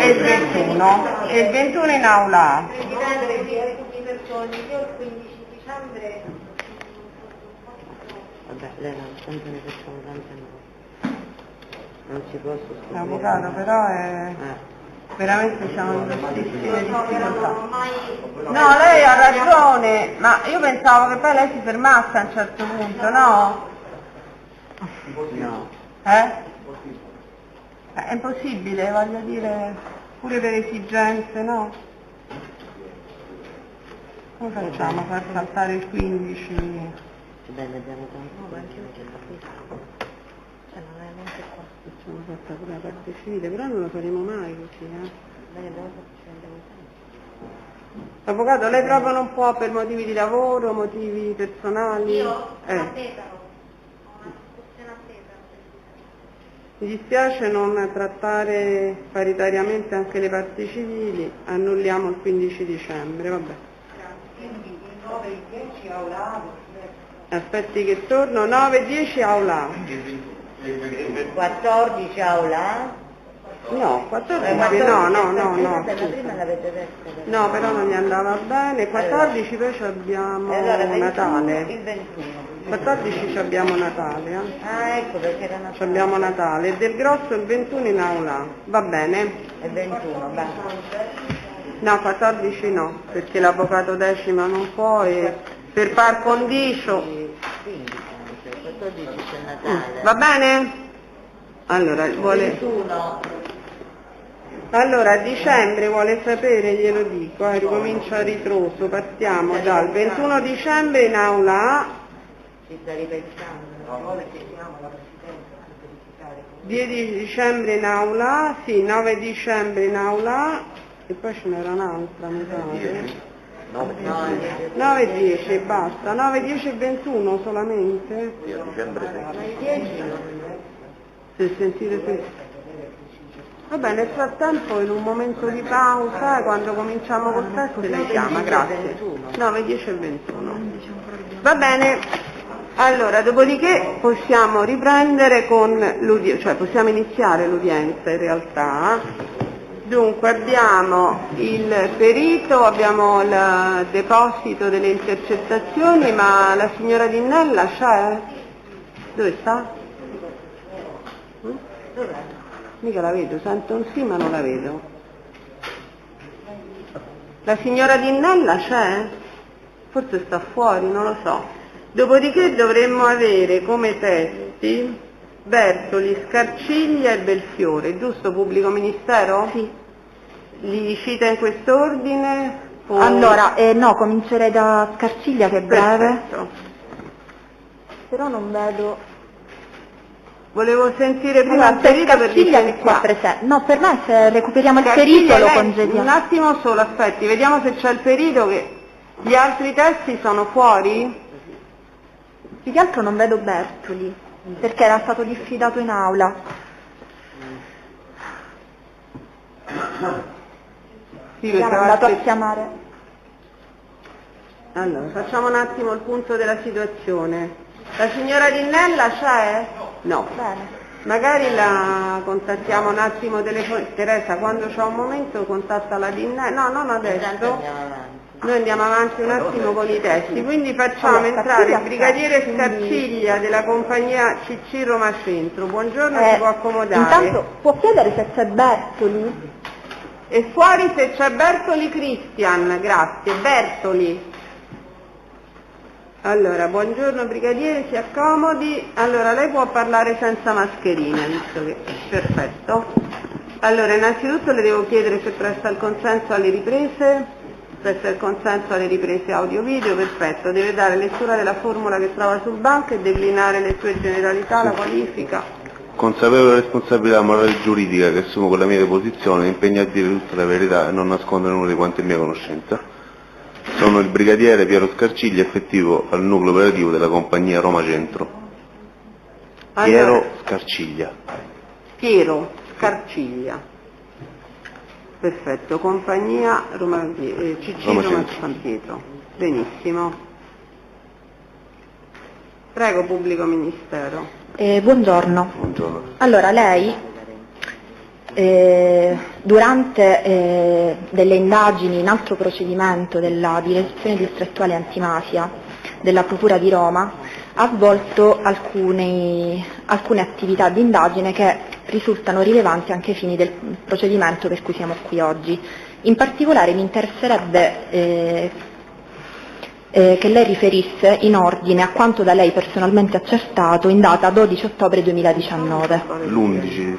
il 21. E il 21 in aula. Vabbè, lei non sempre ne facciamo tante noi. Non ci posso stupire. L'avvocato però è... Veramente siamo in grossissime difficoltà. No, lei ha ragione, ma io pensavo che poi lei si fermasse a un certo punto, no? No. È impossibile, voglio dire, pure per esigenze, no? Come facciamo a far saltare il 15? Bene, abbiamo tanto. Facciamo fatta pure la parte civile, però non lo faremo mai così, Avvocato, lei proprio non può per motivi di lavoro, motivi personali? Io sono attesa, Mi dispiace non trattare paritariamente anche le parti civili, annulliamo il 15 dicembre, vabbè. quindi il 9 e il 10 aula. Aspetti che torno, 9 e 10 aula. 14 aula? No, 14 no. Prima l'avete detto. No, però non gli andava bene. 14 poi ci abbiamo allora, Natale. Il 21. 14 ci abbiamo Natale. Ah, ecco perché era Natale. Ci abbiamo Natale. E del grosso il 21 in aula. Va bene? Il 21, basta. No, 14 no, perché l'avvocato Decima non può e per par condicio. 15, 14 c'è Natale. Va bene? Allora, Allora, a dicembre vuole sapere, glielo dico, ricomincia a ritroso, partiamo dal 21 dicembre in aula A, Si sta ripensando. 10 dicembre in aula A, sì, 9 dicembre in aula A, e poi ce n'era un'altra, mi pare. 9 e 10, basta, 9, 10 e 21 solamente? Sì, a dicembre Se sentite questo. Vabbè, nel frattempo in un momento di pausa, quando cominciamo col test lei chiama, grazie. 9, 10 e 21. Va bene. Allora, dopodiché possiamo riprendere con l'udienza, cioè possiamo iniziare l'udienza in realtà. Dunque abbiamo il perito, abbiamo il deposito delle intercettazioni, ma la signora Dinnella c'è? Dove sta? Mica la vedo, sento un sì ma non la vedo. La signora Dinnella c'è? Forse sta fuori, non lo so. Dopodiché dovremmo avere come testi Bertoli, Scarciglia e Belfiore, giusto pubblico ministero? Sì. Li cita in quest'ordine? Allora, no, comincerei da Scarciglia che è breve. Perfetto. Però non vedo... Volevo sentire prima il perito per licenziare. No, per me se recuperiamo il perito lo congediamo. Un attimo solo, aspetti, vediamo se c'è il perito, che gli altri testi sono fuori? Più che altro non vedo Bertoli, perché era stato diffidato in aula. Sì, Siamo andato a chiamare. Allora, facciamo un attimo il punto della situazione. La signora Dinnella c'è? No. Bene. Magari la contattiamo un attimo telefonicamente. Teresa, quando c'è un momento contatta la Dinnella. No, non adesso. Noi andiamo avanti un attimo con i testi, quindi facciamo entrare il brigadiere Scarciglia della compagnia CC Roma Centro. Buongiorno, si può accomodare. Intanto può chiedere se c'è Bertoli? E fuori se c'è Bertoli Cristian, grazie. Bertoli. Allora, buongiorno brigadiere, si accomodi. Allora, lei può parlare senza mascherina, visto che... Perfetto. Allora, innanzitutto le devo chiedere se presta il consenso alle riprese. Presta il consenso alle riprese audio-video, perfetto. Deve dare lettura della formula che trova sul banco e declinare le sue generalità, la qualifica. Consapevole responsabilità morale e giuridica che assumo con la mia deposizione, impegno a dire tutta la verità e non nascondere nulla di quanto è mia conoscenza. Sono il brigadiere Piero Scarciglia, effettivo al nucleo operativo della compagnia Roma Centro. Piero Scarciglia. Piero Scarciglia. Perfetto, compagnia CC Roma San Pietro. Benissimo. Prego, pubblico ministero. Buongiorno. Buongiorno. Allora, lei durante delle indagini in altro procedimento della Direzione Distrettuale Antimafia della Procura di Roma ha svolto alcune attività di indagine che risultano rilevanti anche ai fini del procedimento per cui siamo qui oggi. In particolare mi interesserebbe che lei riferisse in ordine a quanto da lei personalmente accertato in data 12 ottobre 2019. L'11.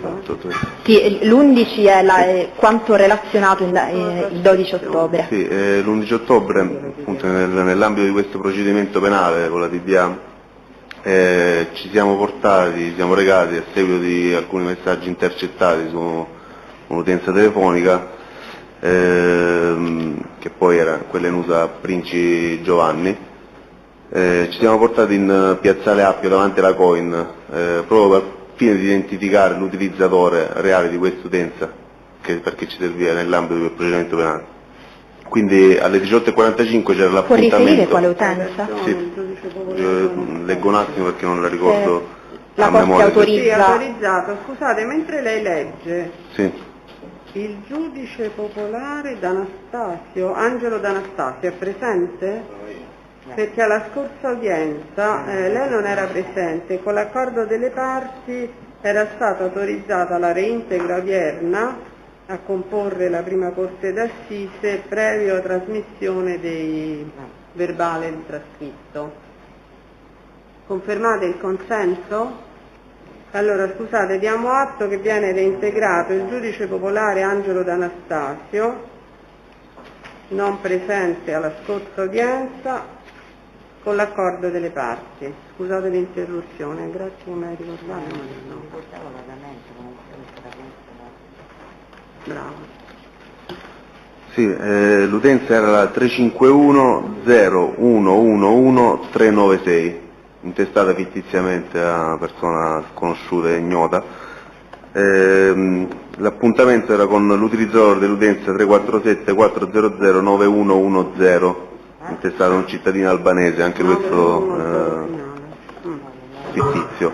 Sì, l'11 è quanto relazionato il 12 ottobre. Sì, l'11 ottobre, appunto, nell'ambito di questo procedimento penale con la DDA, ci siamo recati a seguito di alcuni messaggi intercettati su un'utenza telefonica, che poi era quella in uso a Princi Giovanni. Ci siamo portati in piazzale Appio davanti alla Coin, proprio al fine di identificare l'utilizzatore reale di quest'utenza, perché ci serviva nell'ambito del procedimento penale. Quindi alle 18:45 c'era l'appuntamento. Può riferire quale utenza? Sì, leggo un attimo perché non la ricordo. La Corte autorizza. Sì, autorizzato. Scusate, mentre lei legge, sì. Il giudice popolare D'Anastasio, Angelo D'Anastasio, è presente? Perché alla scorsa udienza lei non era presente, con l'accordo delle parti era stata autorizzata la reintegra odierna a comporre la prima corte d'assise previo trasmissione dei verbale trascritto. Confermate il consenso? Allora, scusate, diamo atto che viene reintegrato il giudice popolare Angelo D'Anastasio, non presente alla scorsa udienza, con l'accordo delle parti. Scusate l'interruzione, grazie che mi hai ricordato. Bravo. Sì, l'utenza era la 351-0111396, intestata fittiziamente a una persona sconosciuta e ignota. L'appuntamento era con l'utilizzatore dell'utenza 347-400-9110, intestata a un cittadino albanese, anche questo fittizio.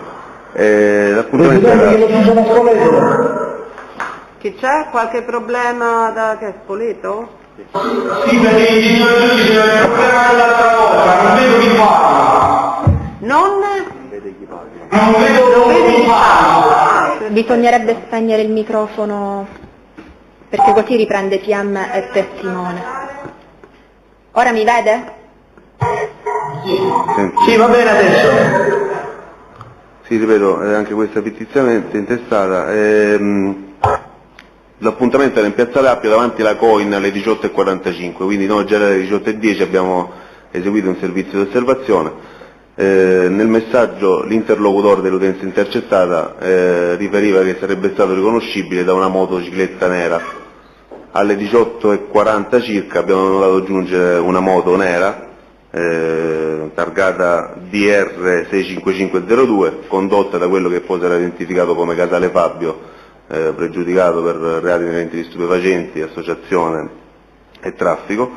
L'appuntamento Chi c'è? Qualche problema che è Spoleto? Sì, perché il giudice c'era il problema dell'altra volta, non vedo chi parla. Non vedo chi parla. Bisognerebbe spegnere il microfono perché così riprende PM e testimone. Ora mi vede? Sì, va bene adesso. Sì, ripeto, anche questa petizione è intestata. L'appuntamento era in Piazzale Appia davanti alla Coin alle 18:45, quindi noi già alle 18:10 abbiamo eseguito un servizio di osservazione. Nel messaggio l'interlocutore dell'utenza intercettata riferiva che sarebbe stato riconoscibile da una motocicletta nera. Alle 18:40 circa abbiamo notato giungere una moto nera targata DR 65502, condotta da quello che poi sarà identificato come Casale Fabio, pregiudicato per reati inerenti di stupefacenti, associazione e traffico.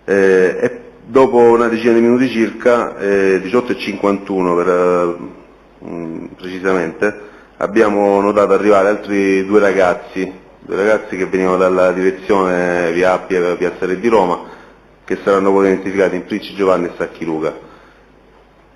E dopo una decina di minuti circa, 18:51 precisamente, abbiamo notato arrivare altri due ragazzi che venivano dalla direzione via Appia e Piazza Re di Roma, che saranno poi identificati in Princi Giovanni e Sacchi Luca.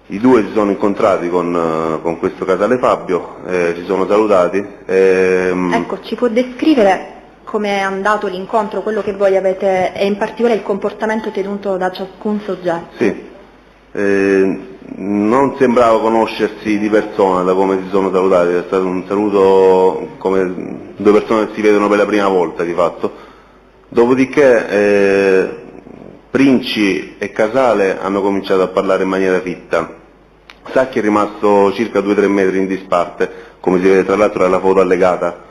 I due si sono incontrati con questo Casale Fabio, ci sono salutati. Ecco, ci può descrivere come è andato l'incontro, quello che voi avete, e in particolare il comportamento tenuto da ciascun soggetto? Sì, non sembrava conoscersi di persona da come si sono salutati, è stato un saluto come due persone che si vedono per la prima volta di fatto. Dopodiché Princi e Casale hanno cominciato a parlare in maniera fitta. Sacchi è rimasto circa 2-3 metri in disparte, come si vede tra l'altro dalla foto allegata.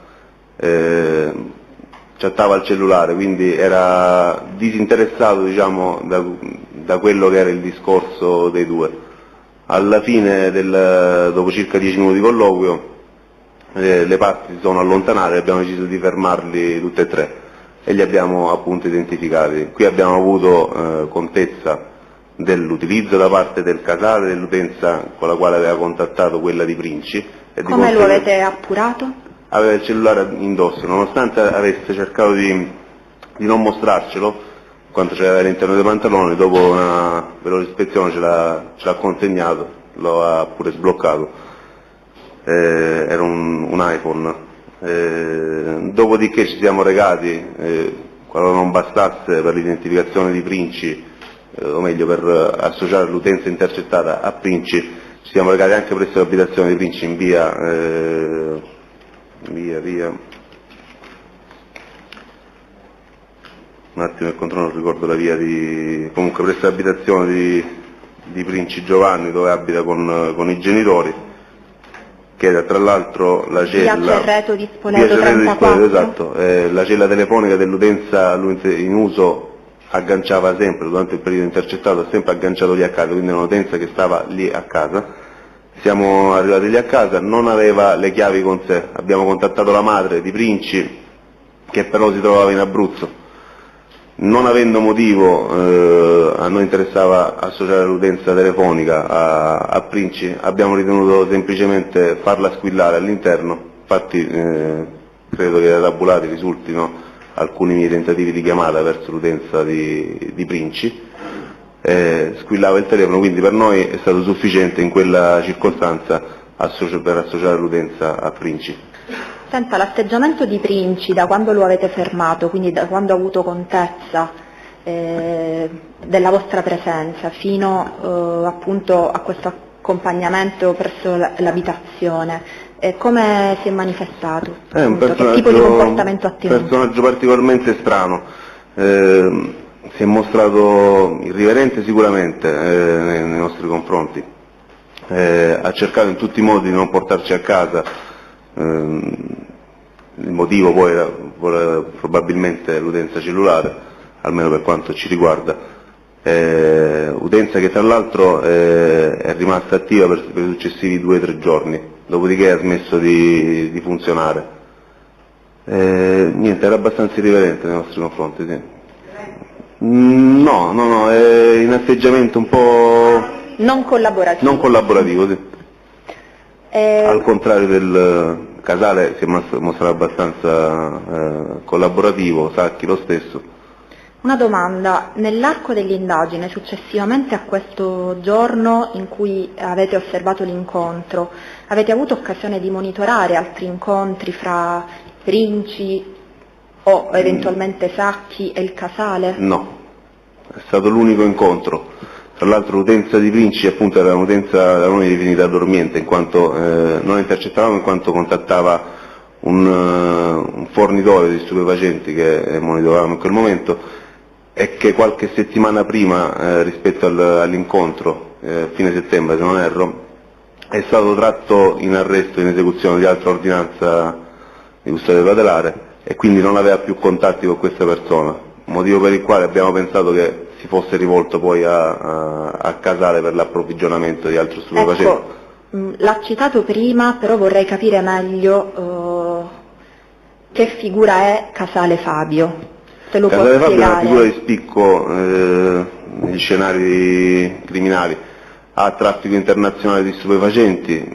Chattava al cellulare, quindi era disinteressato, diciamo, da quello che era il discorso dei due. Alla fine, dopo circa 10 minuti di colloquio, le parti si sono allontanate e abbiamo deciso di fermarli tutte e tre e li abbiamo appunto identificati. Qui abbiamo avuto contezza dell'utilizzo da parte del Casale dell'utenza con la quale aveva contattato quella di Princi. Come lo avete appurato? Aveva il cellulare indosso, nonostante avesse cercato di non mostrarcelo, quanto c'era all'interno dei pantaloni, dopo una veloce ispezione ce l'ha consegnato, lo ha pure sbloccato. Era un iPhone. Dopodiché ci siamo recati, qualora non bastasse per l'identificazione di Princi, o meglio per associare l'utenza intercettata a Princi, ci siamo recati anche presso l'abitazione di Princi in via un attimo il controllo, non ricordo la via comunque presso l'abitazione di Princi Giovanni, dove abita con i genitori, che era tra l'altro la cella via Cerreto di Spoleto 34, esatto, la cella telefonica dell'utenza in uso agganciava sempre, durante il periodo intercettato, ha sempre agganciato lì a casa, quindi era un'utenza che stava lì a casa. Siamo arrivati lì a casa, non aveva le chiavi con sé, abbiamo contattato la madre di Princi, che però si trovava in Abruzzo. Non avendo motivo, a noi interessava associare l'utenza telefonica a Princi, abbiamo ritenuto semplicemente farla squillare all'interno, infatti credo che da tabulati risultino alcuni miei tentativi di chiamata verso l'utenza di Princi. Squillava il telefono, quindi per noi è stato sufficiente in quella circostanza per associare l'utenza a Princi. Senta, l'atteggiamento di Princi da quando lo avete fermato, quindi da quando ha avuto contezza della vostra presenza fino appunto a questo accompagnamento presso l'abitazione, come si è manifestato? Che tipo di comportamento ha tenuto? Un personaggio particolarmente strano. Si è mostrato irriverente sicuramente nei nostri confronti, ha cercato in tutti i modi di non portarci a casa, il motivo poi era probabilmente l'utenza cellulare, almeno per quanto ci riguarda, utenza che tra l'altro è rimasta attiva per i successivi 2 o 3 giorni, dopodiché ha smesso di funzionare. Niente, era abbastanza irriverente nei nostri confronti, sì. No, è in atteggiamento un po' non collaborativo. Non collaborativo, sì. Al contrario del Casale si è mostrato abbastanza collaborativo, Sacchi lo stesso. Una domanda, nell'arco dell'indagine, successivamente a questo giorno in cui avete osservato l'incontro, avete avuto occasione di monitorare altri incontri fra Princi o eventualmente Sacchi e il Casale? No, è stato l'unico incontro. Tra l'altro l'utenza di Princi appunto era un'utenza da noi definita dormiente, in quanto non intercettavamo in quanto contattava un fornitore di stupefacenti che monitoravamo in quel momento, e che qualche settimana prima rispetto all'incontro, fine settembre se non erro, è stato tratto in arresto in esecuzione di altra ordinanza di custodia cautelare e quindi non aveva più contatti con questa persona, motivo per il quale abbiamo pensato che si fosse rivolto poi a Casale per l'approvvigionamento di altro stupefacente. Ecco, l'ha citato prima, però vorrei capire meglio che figura è Casale Fabio. Casale Fabio è una figura di spicco negli scenari criminali, ha traffico internazionale di stupefacenti,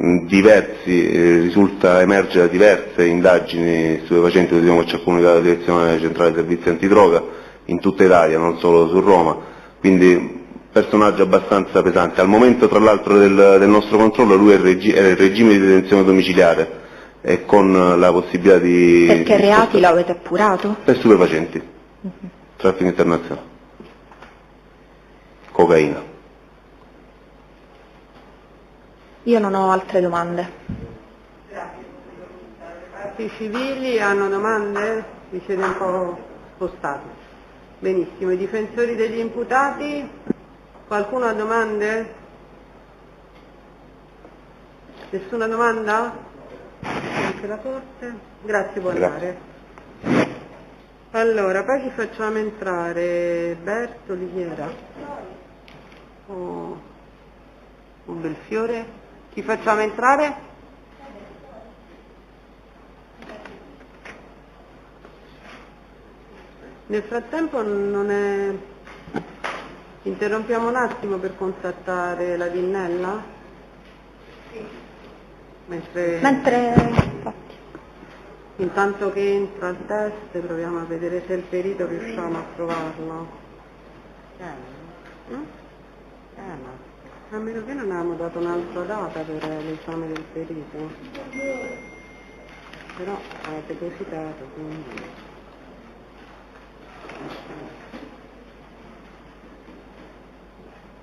risulta emergere da diverse indagini stupefacenti, vediamo che ci ha comunicato la direzione centrale dei servizi antidroga in tutta Italia, non solo su Roma, quindi personaggio abbastanza pesante. Al momento tra l'altro del nostro controllo lui era il regime di detenzione domiciliare e con la possibilità di... Perché reati l'avete appurato? Per stupefacenti. Traffico internazionale, cocaina. Io non ho altre domande. I civili hanno domande? Vi siete un po' spostati. Benissimo, i difensori degli imputati? Qualcuno ha domande? Nessuna domanda? Anche la Corte? Grazie, può andare. Allora, poi ci facciamo entrare Bertoli, chi era? O Belfiore? Chi facciamo entrare? Nel frattempo non è... Interrompiamo un attimo per contattare la Vinnella? Sì. Mentre... Intanto che entra il test proviamo a vedere se il perito riusciamo a trovarlo. A meno che non avevamo dato un'altra data per l'esame del perito. Però avete depositato, quindi...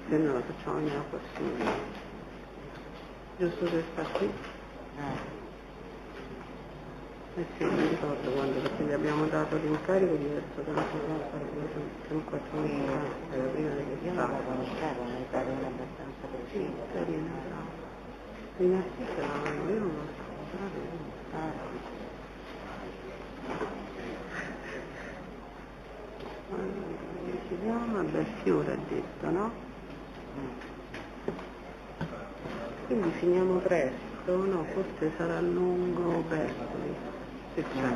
Se no lo facciamo ogni prossima. Giusto se sta qui? Eh sì, mi ricordo quando, perché gli abbiamo dato l'incarico diverso tempo fa, siamo 4 mesi fa, era prima dell'estate. Io non la conoscevo, mi pare abbastanza precisa. Sì, carina, brava. In assiste io non lo so, però si chiama Belfiore, ha detto, no? Quindi finiamo presto, no? Forse sarà lungo Bertoli. Se c'è.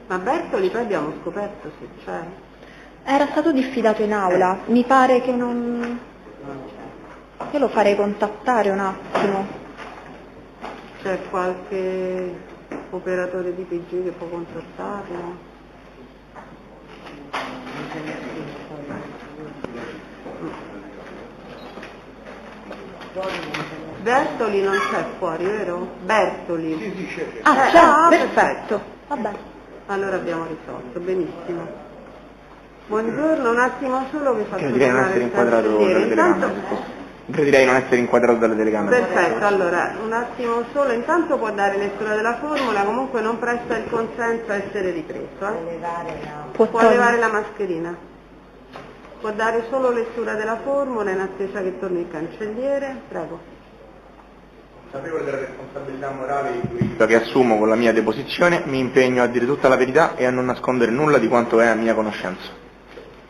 Ma Bertoli poi abbiamo scoperto se c'è. Era stato diffidato in aula, mi pare che non c'è. Io lo farei contattare un attimo. C'è qualche operatore di PG che può contattarlo? Bertoli non c'è fuori, vero? Bertoli. Sì, c'è. Perfetto. Vabbè. Allora abbiamo risolto, benissimo. Buongiorno, un attimo solo che faccio direi non essere inquadrato dalle telecamere. Direi non essere inquadrato dalle telecamere. Perfetto, allora un attimo solo, intanto può dare lettura della formula, comunque non presta il consenso a essere ripreso. Può levare la mascherina. Può dare solo lettura della formula in attesa che torni il cancelliere, prego. Consapevole della responsabilità morale e giuridica che assumo con la mia deposizione, mi impegno a dire tutta la verità e a non nascondere nulla di quanto è a mia conoscenza.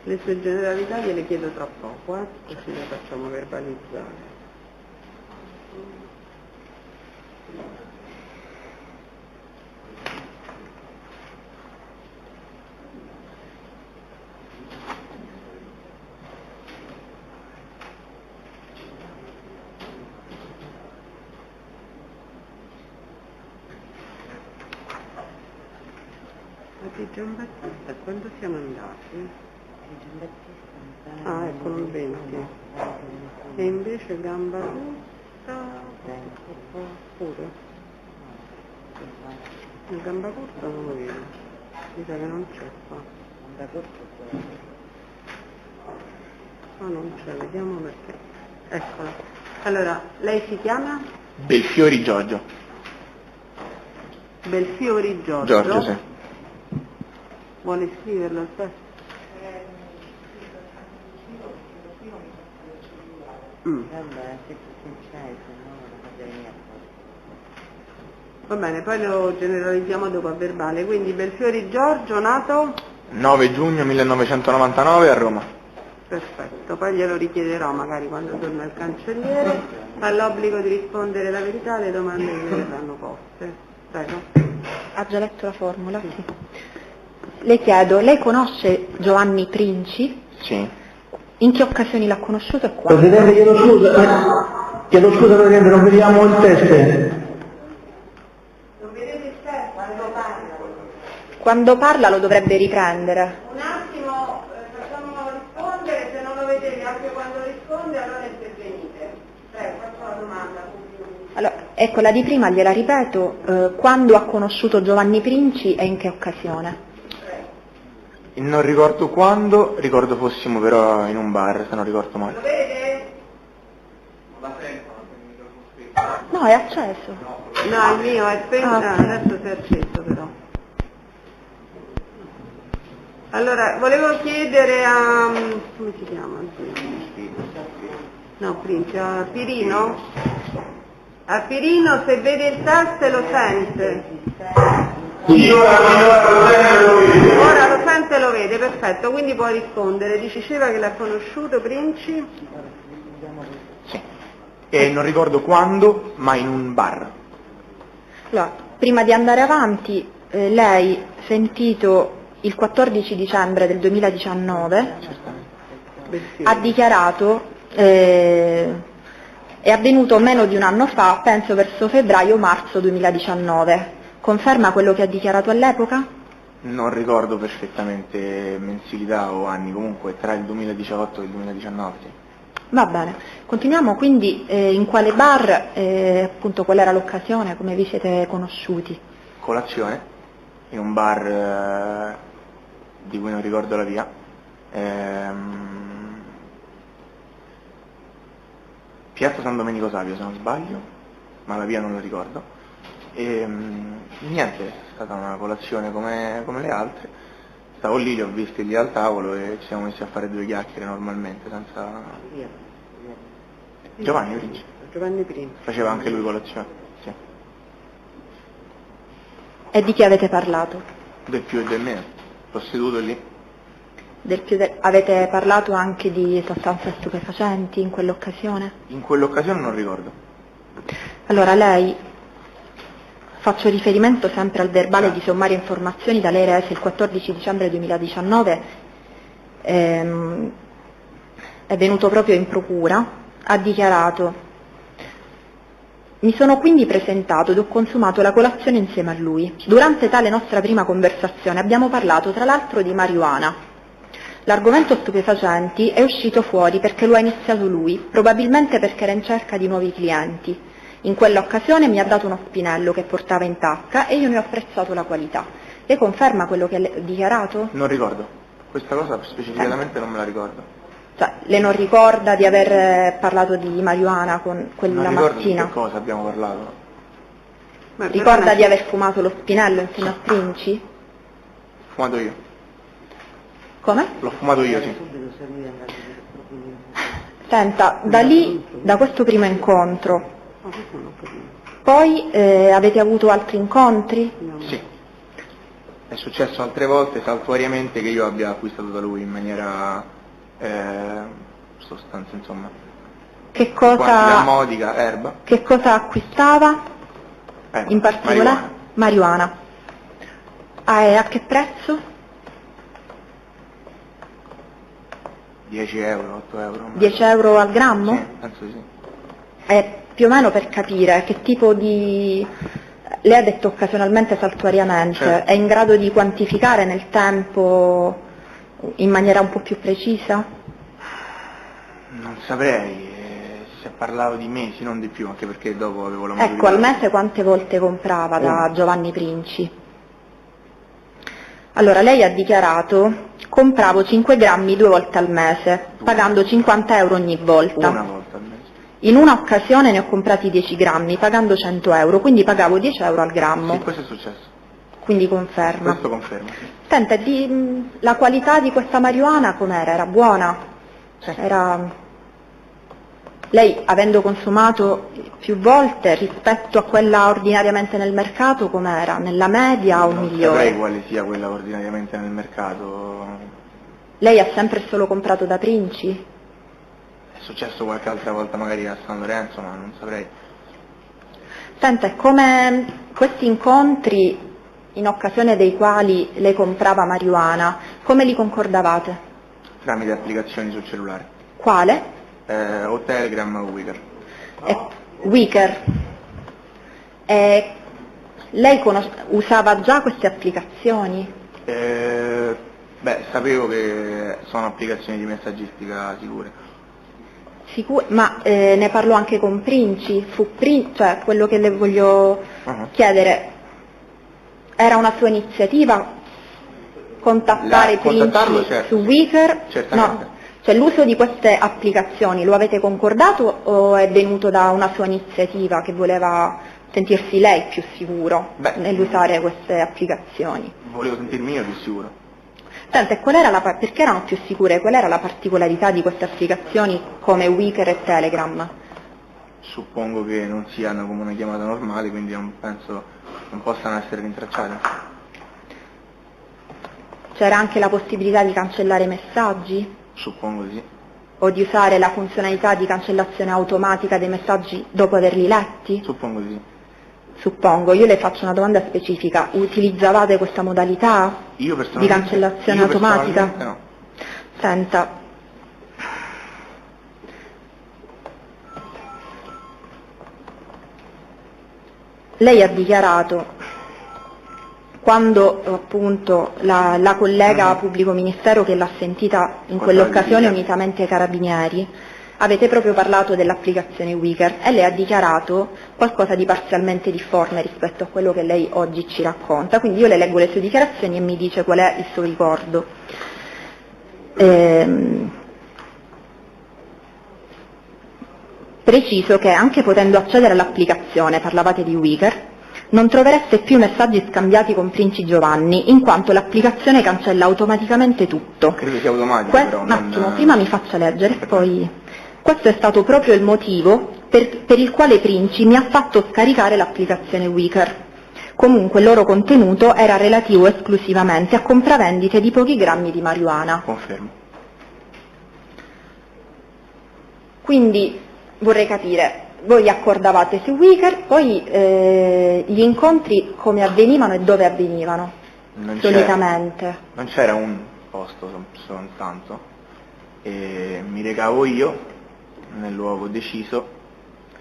Le sue generalità gliele chiedo tra poco, così le facciamo verbalizzare. Di Giambattista, quando siamo andati? Ah, eccolo il 20. E invece Gambacurta pure. Il Gambacurta non lo vedo. Mi sa che non c'è qua. Ah, non c'è, vediamo perché. Eccola. Allora, lei si chiama? Belfiori Giorgio. Belfiori Giorgio? Giorgio, sì. Vuole scriverlo stesso? Va bene, poi lo generalizziamo dopo a verbale. Quindi Belfiori Giorgio, nato? 9 giugno 1999 a Roma. Perfetto, poi glielo richiederò magari quando torna il cancelliere. Ha l'obbligo di rispondere la verità alle domande che le verranno poste. Prego. Ha già letto la formula? Sì. Le chiedo, lei conosce Giovanni Princi? Sì. In che occasioni l'ha conosciuto e quando? Presidente, chiedo scusa Presidente, non vediamo il test. Non vedete il test quando parla? Quando parla lo dovrebbe riprendere. Un attimo, facciamolo rispondere, se non lo vedete anche quando risponde allora intervenite. Prego, faccio la domanda. Allora, ecco, la di prima gliela ripeto, quando ha conosciuto Giovanni Princi e in che occasione? Non ricordo quando, ricordo fossimo però in un bar, se non ricordo male. Lo vede? No, è acceso. No, il mio è spento, adesso si è acceso però. Allora, volevo chiedere a... come si chiama? No, Princi, a Pirino? A Pirino se vede il test lo sente. Ora lo sente e lo vede, perfetto, quindi può rispondere. Diceva che l'ha conosciuto Princi? Sì. E non ricordo quando, ma in un bar. Allora, prima di andare avanti, lei, sentito il 14 dicembre del 2019, ha dichiarato, è avvenuto meno di un anno fa, penso verso febbraio-marzo 2019. Conferma quello che ha dichiarato all'epoca? Non ricordo perfettamente mensilità o anni, comunque tra il 2018 e il 2019. Sì. Va bene, continuiamo quindi in quale bar, appunto qual era l'occasione, come vi siete conosciuti? Colazione, in un bar di cui non ricordo la via. Piazza San Domenico Savio se non sbaglio, ma la via non la ricordo. E niente, è stata una colazione come le altre. Stavo lì, li ho visti lì al tavolo e ci siamo messi a fare due chiacchiere normalmente, senza... Giovanni Princi. Giovanni Princi. Faceva anche lui colazione, sì. E di chi avete parlato? Del più e del meno, l'ho seduto lì. Avete parlato anche di sostanze stupefacenti in quell'occasione? In quell'occasione non ricordo. Allora lei, faccio riferimento sempre al verbale di sommarie informazioni da lei rese il 14 dicembre 2019, è venuto proprio in procura, ha dichiarato: mi sono quindi presentato ed ho consumato la colazione insieme a lui. Durante tale nostra prima conversazione abbiamo parlato tra l'altro di marijuana. L'argomento stupefacenti è uscito fuori perché lo ha iniziato lui, probabilmente perché era in cerca di nuovi clienti. In quella occasione mi ha dato uno spinello che portava in tasca e io ne ho apprezzato la qualità. Lei conferma quello che ha dichiarato? Non ricordo, questa cosa specificatamente non me la ricordo. Cioè, lei non ricorda di aver parlato di marijuana con quella mattina? Non ricordo mattina? Di che cosa abbiamo parlato. Ricorda di aver fumato lo spinello insieme a Princi? Fumato io. Come? L'ho fumato io, sì. Senta, da lì, da questo primo incontro, poi avete avuto altri incontri? Sì. È successo altre volte, saltuariamente, che io abbia acquistato da lui in maniera sostanza, insomma. Che cosa? Quantità modica, erba. Che cosa acquistava? In particolare? Marijuana. E a che prezzo? 10 euro, 8 euro. 10 euro al grammo? Sì, penso di sì. Più o meno per capire che tipo di Lei ha detto occasionalmente, saltuariamente, certo. È in grado di quantificare nel tempo in maniera un po' più precisa? Non saprei, si è parlato di mesi, non di più, anche perché dopo avevo la maturità. Ecco, al mese quante volte comprava da Giovanni Princi? Allora, lei ha dichiarato: compravo 5 grammi 2 volte al mese, pagando 50 euro ogni volta. Una volta al mese. In una occasione ne ho comprati 10 grammi, pagando 100 euro, quindi pagavo 10 euro al grammo. Sì, questo è successo. Quindi conferma. Questo conferma, sì. Senta, la qualità di questa marijuana com'era? Era buona? Sì. Lei, avendo consumato più volte, rispetto a quella ordinariamente nel mercato, com'era? Nella media o migliore? Non saprei quale sia quella ordinariamente nel mercato. Lei ha sempre solo comprato da Princi? È successo qualche altra volta magari a San Lorenzo, ma non saprei. Senta, come questi incontri in occasione dei quali lei comprava marijuana, come li concordavate? Tramite applicazioni sul cellulare. Quale? O Telegram o Wicker. Wicker. Lei usava già queste applicazioni? Sapevo che sono applicazioni di messaggistica sicure. Ma ne parlo anche con Princi? Cioè, quello che le voglio chiedere, era una sua iniziativa contattare Princi certo, su Wicker? Certamente. No. Cioè, l'uso di queste applicazioni lo avete concordato o è venuto da una sua iniziativa che voleva sentirsi lei più sicuro nell'usare queste applicazioni? Volevo sentirmi io più sicuro. Senta, perché erano più sicure? Qual era la particolarità di queste applicazioni come Wicker e Telegram? Suppongo che non siano come una chiamata normale, quindi non possano essere rintracciate. C'era anche la possibilità di cancellare i messaggi? Suppongo di sì. O di usare la funzionalità di cancellazione automatica dei messaggi dopo averli letti? Suppongo di sì. Suppongo. Io le faccio una domanda specifica. Utilizzavate questa modalità di cancellazione automatica? No. Senta, lei ha dichiarato, quando appunto la collega pubblico ministero che l'ha sentita in quell'occasione unitamente ai carabinieri, avete proprio parlato dell'applicazione Wicker e lei ha dichiarato qualcosa di parzialmente difforme rispetto a quello che lei oggi ci racconta, quindi io le leggo le sue dichiarazioni e mi dice qual è il suo ricordo. Preciso che anche potendo accedere all'applicazione, parlavate di Wicker, non trovereste più messaggi scambiati con Princi Giovanni, in quanto l'applicazione cancella automaticamente tutto. Credo sia automatico però. Un attimo, prima mi faccia leggere, poi... Questo è stato proprio il motivo per il quale Princi mi ha fatto scaricare l'applicazione Wicker. Comunque il loro contenuto era relativo esclusivamente a compravendite di pochi grammi di marijuana. Confermo. Quindi vorrei capire, voi accordavate su Wicker, poi gli incontri come avvenivano e dove avvenivano? Solitamente. Non c'era un posto soltanto, e mi recavo io nel luogo deciso.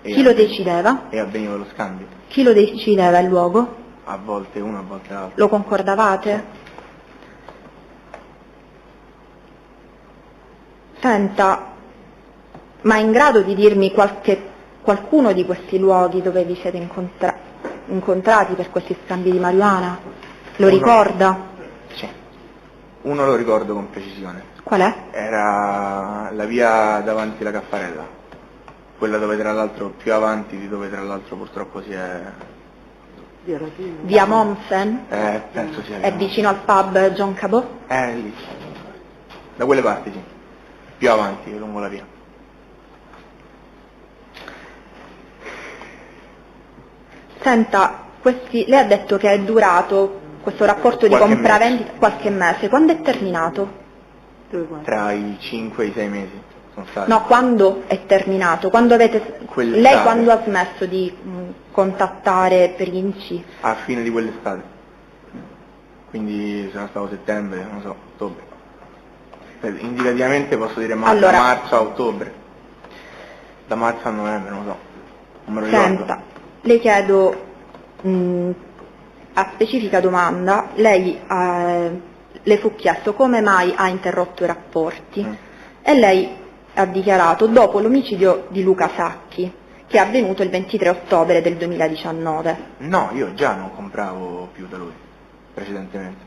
Chi lo decideva? E avveniva lo scambio. Chi lo decideva il luogo? A volte uno, a volte l'altro. Lo concordavate? Senta, ma è in grado di dirmi qualcuno di questi luoghi dove vi siete incontrati per questi scambi di marijuana? Lo ricorda? Sì, uno lo ricordo con precisione. Qual è? Era la via davanti alla Caffarella, quella dove tra l'altro, più avanti di dove tra l'altro purtroppo si è... Via Mommsen? Penso sia. È vicino al pub John Cabot? Lì. Da quelle parti sì, più avanti, lungo la via. Senta, lei ha detto che è durato questo rapporto di compravendita qualche mese. Quando è terminato? Tra i 5 e i 6 mesi sono stati. No, quando è terminato? Lei quando ha smesso di contattare Princi? A fine di quell'estate. Quindi sarà stato settembre, non so, ottobre. Indicativamente posso dire da marzo a ottobre. Da marzo a novembre, non lo so. Non me lo ricordo. Senta, le chiedo a specifica domanda lei le fu chiesto come mai ha interrotto i rapporti e lei ha dichiarato dopo l'omicidio di Luca Sacchi, che è avvenuto il 23 ottobre del 2019. No, io già non compravo più da lui, precedentemente.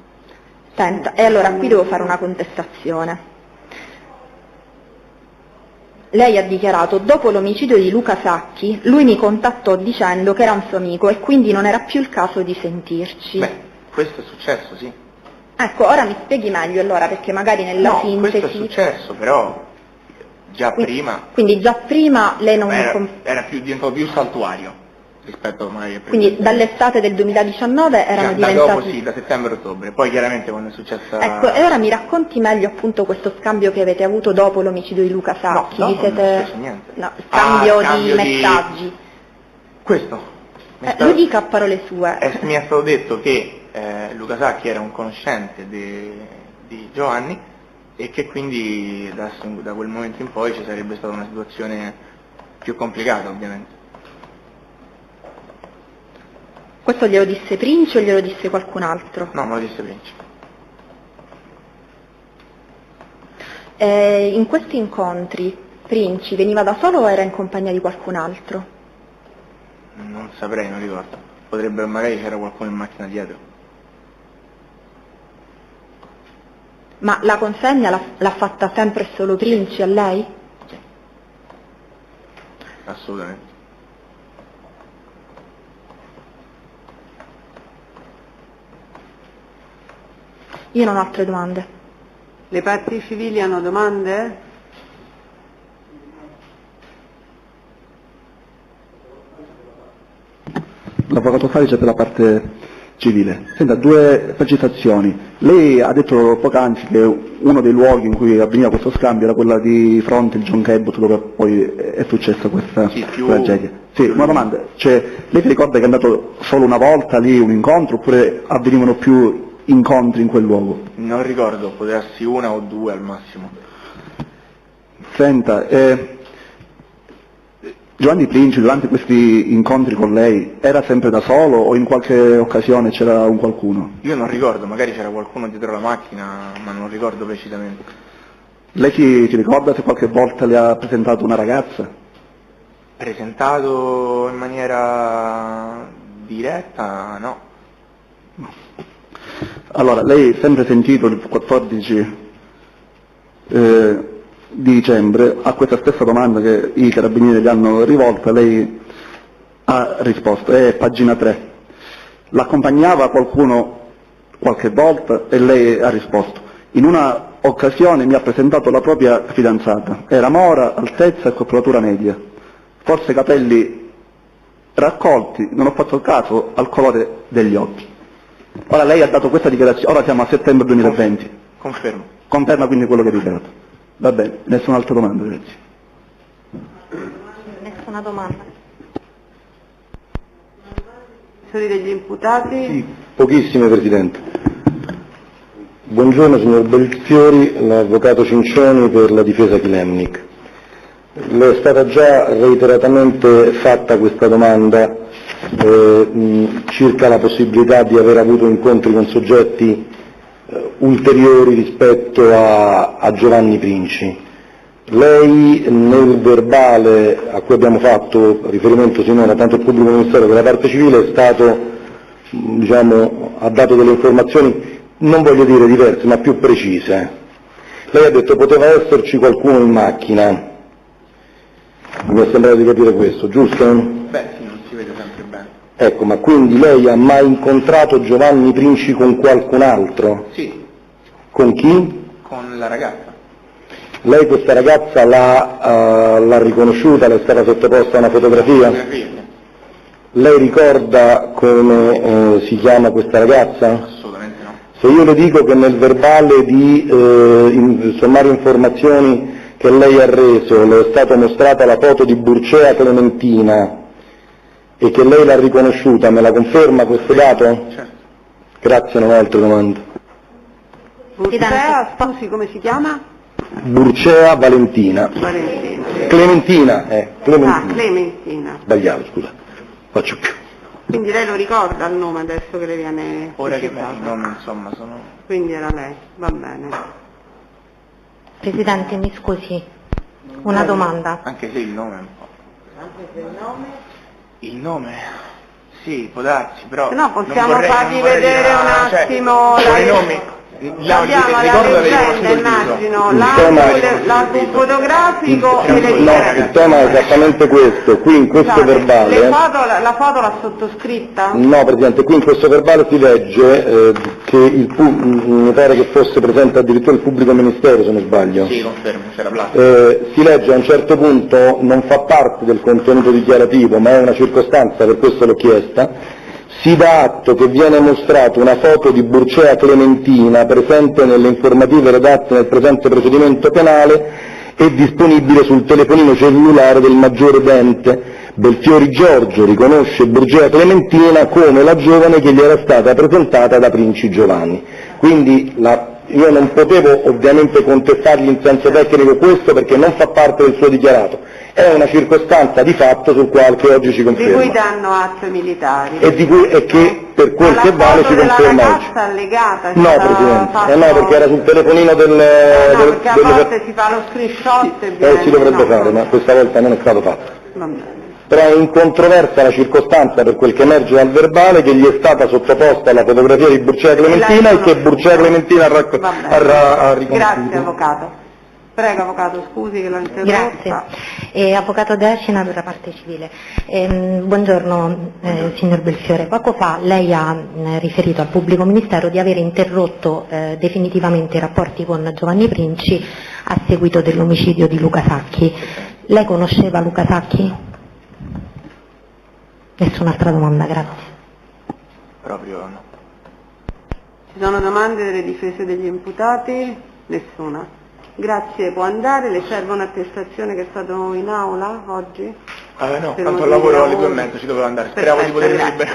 Senta, e allora qui devo fare una contestazione. Lei ha dichiarato, dopo l'omicidio di Luca Sacchi, lui mi contattò dicendo che era un suo amico e quindi non era più il caso di sentirci. Beh, questo è successo, sì. Ecco, ora mi spieghi meglio allora, perché magari nella sintesi... questo è successo, però già prima... Quindi già prima lei non... Era diventato più saltuario rispetto magari a prima. Quindi dall'estate del 2019 erano diventati... Da dopo sì, da settembre-ottobre, poi chiaramente quando è successa... Ecco, e ora mi racconti meglio appunto questo scambio che avete avuto dopo l'omicidio di Luca Sacchi? No, non è successo niente. No, scambio di messaggi. Questo? Lo dica a parole sue. Mi è stato detto che Luca Sacchi era un conoscente di Giovanni e che quindi da quel momento in poi ci sarebbe stata una situazione più complicata, ovviamente. Questo glielo disse Princi o glielo disse qualcun altro? No, me lo disse Princi. In questi incontri Princi veniva da solo o era in compagnia di qualcun altro? Non saprei, non ricordo. Potrebbe, magari c'era qualcuno in macchina dietro. Ma la consegna l'ha fatta sempre solo Princi a lei? Sì. Assolutamente. Io non ho altre domande. Le parti civili hanno domande? L'avvocato Farice per la parte civile. Senta, due precisazioni. Lei ha detto poc'anzi che uno dei luoghi in cui avveniva questo scambio era quella di fronte il John Cabot, dove poi è successa questa tragedia. Sì, una domanda. Cioè, lei si ricorda che è andato solo una volta lì un incontro oppure avvenivano più incontri in quel luogo? Non ricordo, può darsi una o due al massimo. Senta, Giovanni Princi durante questi incontri con lei era sempre da solo o in qualche occasione c'era un qualcuno? Io non ricordo, magari c'era qualcuno dietro la macchina, ma non ricordo precisamente. Lei si ricorda se qualche volta le ha presentato una ragazza? Presentato in maniera diretta, no. Allora, lei sempre sentito il 14 di dicembre a questa stessa domanda che i carabinieri gli hanno rivolta, lei ha risposto, è pagina 3. L'accompagnava qualcuno qualche volta e lei ha risposto, in una occasione mi ha presentato la propria fidanzata, era mora, altezza e corporatura media, forse capelli raccolti, non ho fatto caso al colore degli occhi. Ora lei ha dato questa dichiarazione, ora siamo a settembre 2020. Confermo. Conferma quindi quello che ha dichiarato. Va bene, nessun'altra domanda, grazie. Nessuna domanda. Sono degli imputati? Sì, pochissime Presidente. Buongiorno signor Belfiori, l'avvocato Cincioni per la difesa Kilemnik. Le è stata già reiteratamente fatta questa domanda circa la possibilità di aver avuto incontri con soggetti ulteriori rispetto a Giovanni Princi. Lei nel verbale a cui abbiamo fatto riferimento sinora, tanto il pubblico ministero che la parte civile, è stato, ha dato delle informazioni, non voglio dire diverse, ma più precise. Lei ha detto poteva esserci qualcuno in macchina. Mi è sembrato di capire questo, giusto? Beh, sì, non si vede sempre bene. Ecco, ma quindi lei ha mai incontrato Giovanni Princi con qualcun altro? Sì. Con chi? Con la ragazza. Lei questa ragazza l'ha riconosciuta, le è stata sottoposta a una fotografia? Lei ricorda come si chiama questa ragazza? Assolutamente no. Se io le dico che nel verbale di sommarie informazioni che lei ha reso le è stata mostrata la foto di Burcea Clementina e che lei l'ha riconosciuta, me la conferma questo dato? Certo. Grazie, non ho altre domande. Burcea, scusi, come si chiama? Burcea Valentina. Valentina. Clementina. Clementina. Sbagliato, scusa. Faccio più. Quindi lei lo ricorda il nome adesso che le viene ora citato? Che i nomi insomma sono... Quindi era lei, va bene. Presidente, mi scusi, una domanda. Anche se il nome è un po'... Anche se il nome? Il nome? Sì, può darsi, però... Se no possiamo fargli vedere un attimo... I nomi... Abbiamo la leggenda, immagino, l'album fotografico e le richieste. Il tema è esattamente questo, qui in questo verbale... La foto l'ha sottoscritta? No, Presidente, qui in questo verbale si legge che mi pare che fosse presente addirittura il pubblico ministero, se non sbaglio. Sì, confermo, c'era Blasco. Si legge a un certo punto, non fa parte del contenuto dichiarativo, ma è una circostanza, per questo l'ho chiesta. Si dà atto che viene mostrata una foto di Burcea Clementina presente nelle informative redatte nel presente procedimento penale e disponibile sul telefonino cellulare del maggiore Dente. Belfiori Giorgio riconosce Burcea Clementina come la giovane che gli era stata presentata da Princi Giovanni. Quindi io non potevo ovviamente contestargli in senso tecnico questo perché non fa parte del suo dichiarato, è una circostanza di fatto sul quale che oggi ci conferma. Di cui danno atto i militari. E che per quel che vale ci conferma oggi. Allegata, no, Presidente, no, perché era sul telefonino perché a volte si fa lo screenshot si dovrebbe fare, ma questa volta non è stato fatto. Va bene. Però è in controversia la circostanza, per quel che emerge dal verbale, che gli è stata sottoposta la fotografia di Burcea Clementina e che Burcea Clementina ha riconosciuto. Grazie, Avvocato. Prego, Avvocato, scusi che l'ho interrotta. Grazie. Avvocato Decina per la parte civile. Buongiorno signor Belfiore. Poco fa lei ha riferito al pubblico ministero di aver interrotto definitivamente i rapporti con Giovanni Princi a seguito dell'omicidio di Luca Sacchi. Lei conosceva Luca Sacchi? Nessun'altra domanda, grazie. Proprio no. Ci sono domande delle difese degli imputati? Nessuna. Grazie, può andare. Le serve un'attestazione che è stato in aula oggi? No, tanto lavoro alle 2:30, ci dovevo andare. Speriamo di poter liberare.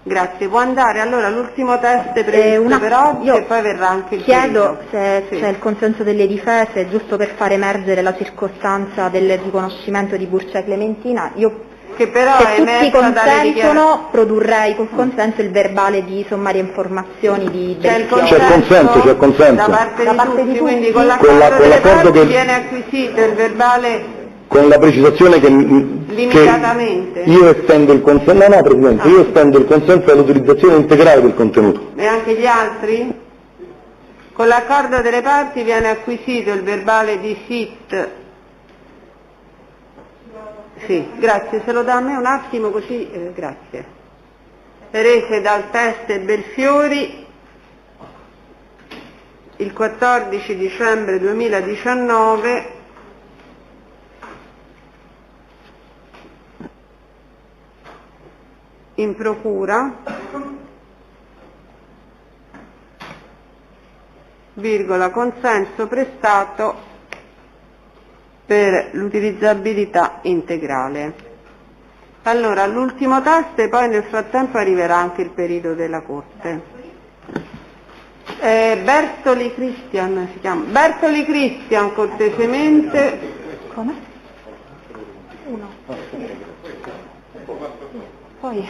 Grazie, può andare. Allora l'ultimo test previsto per oggi e poi verrà anche il chiedo se c'è il consenso delle difese, giusto per far emergere la circostanza del riconoscimento di Burcea Clementina. Che però se tutti consentono, produrrei col consenso il verbale di sommarie informazioni di C'è consenso da parte di tutti, quindi con l'accordo che viene acquisito il verbale con la precisazione che limitatamente io estendo il consenso, no Presidente, io estendo il consenso all'utilizzazione integrale del contenuto. E anche gli altri? Con l'accordo delle parti viene acquisito il verbale di SIT. Sì, grazie, se lo dà a me un attimo così, grazie. Rese dal teste Belfiori il 14 dicembre 2019 in procura, consenso prestato per l'utilizzabilità integrale. Allora, l'ultimo test e poi nel frattempo arriverà anche il perito della Corte. Bertoli Cristian si chiama. Bertoli Cristian, cortesemente. Come? Uno. Poi.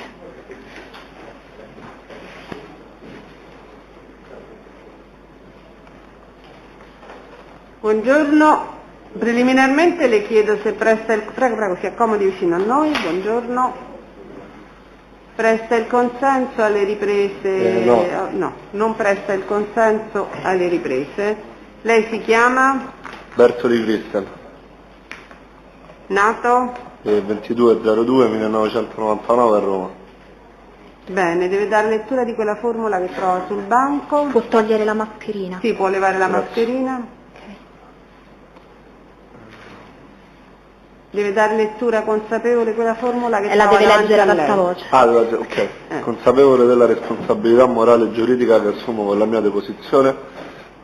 Buongiorno. Preliminarmente le chiedo se presta il... Prego, si accomodi vicino a noi, buongiorno. Presta il consenso alle riprese? No, non presta il consenso alle riprese. Lei si chiama? Bertoli Cristian. Nato? 22/02/1999 a Roma. Bene, deve dare lettura di quella formula che trova sul banco. Può togliere la mascherina? Sì, può levare la mascherina. Deve dare lettura consapevole quella formula che la deve leggere ad alta voce. Ok. Consapevole della responsabilità morale e giuridica che assumo con la mia deposizione,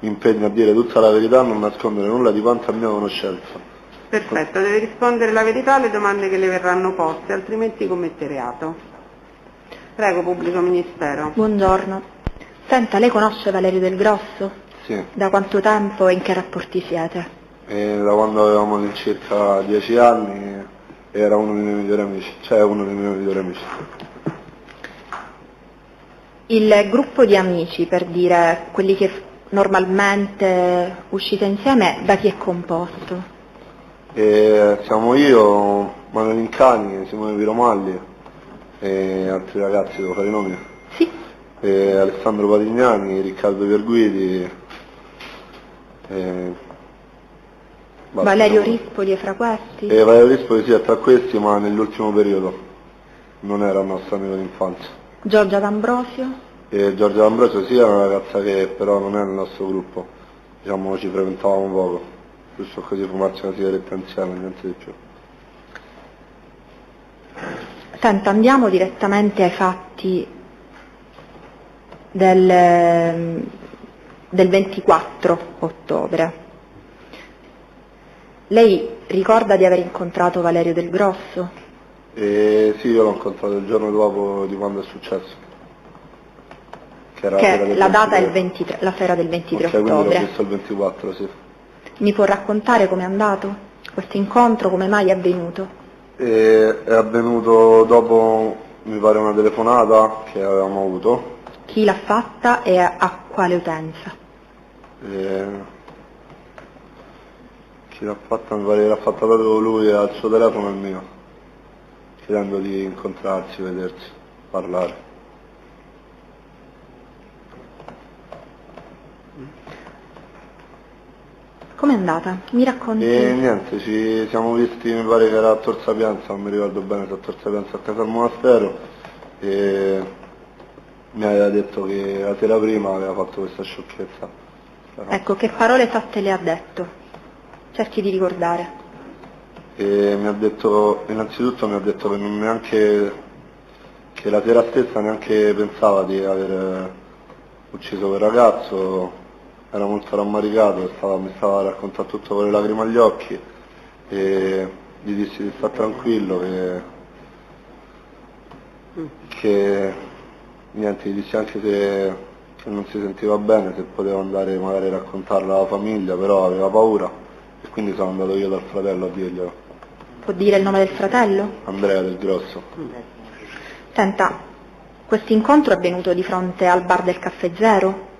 mi impegno a dire tutta la verità, non nascondere nulla di quanto a mia conoscenza. Perfetto, deve rispondere la verità alle domande che le verranno poste, altrimenti commette reato. Prego, pubblico ministero. Buongiorno. Senta, lei conosce Valerio Del Grosso? Sì. Da quanto tempo e in che rapporti siete? Da quando avevamo circa 10 anni era uno dei miei migliori amici, Il gruppo di amici, per dire, quelli che normalmente uscite insieme, da chi è composto? Siamo io, Manuel Incani, Simone Piromalli e altri ragazzi, devo fare i nomi? Sì. Alessandro Patignani, Riccardo Pierguidi, Valerio Rispoli è fra questi? Valerio Rispoli sì, è tra questi, ma nell'ultimo periodo, non era il nostro amico d'infanzia. Giorgia D'Ambrosio? Giorgia D'Ambrosio sì, è una ragazza che però non è nel nostro gruppo, diciamo ci frequentavamo poco, giusto così fumarci una sigaretta insieme, niente di più. Senta, andiamo direttamente ai fatti del 24 ottobre. Lei ricorda di aver incontrato Valerio Del Grosso? Sì, io l'ho incontrato il giorno dopo di quando è successo. La data è il 23, la sera del 23 ottobre. Quindi l'ho visto il 24, sì. Mi può raccontare com'è andato questo incontro, come mai è avvenuto? È avvenuto dopo, mi pare, una telefonata che avevamo avuto. Chi l'ha fatta e a quale utenza? Chi l'ha fatta? Mi pare che l'ha fatta proprio lui al suo telefono e al mio, chiedendo di incontrarsi, vedersi, parlare. Com'è andata? Mi racconti? Niente, ci siamo visti, mi pare che era a Tor Sapienza, non mi ricordo bene se a Tor Sapienza a casa del monastero, e mi aveva detto che la sera prima aveva fatto questa sciocchezza. Ecco, che parole esatte le ha detto? Cerchi di ricordare. Mi ha detto, innanzitutto mi ha detto che non neanche, che la sera stessa neanche pensava di aver ucciso quel ragazzo, era molto rammaricato, mi stava a raccontare tutto con le lacrime agli occhi e gli dissi di stare tranquillo, che niente, gli dissi anche che non si sentiva bene, se poteva andare magari a raccontarla alla famiglia, però aveva paura e quindi sono andato io dal fratello a dirglielo. Può dire il nome del fratello? Andrea Del Grosso. Senta, questo incontro è avvenuto di fronte al bar del Caffè Zero?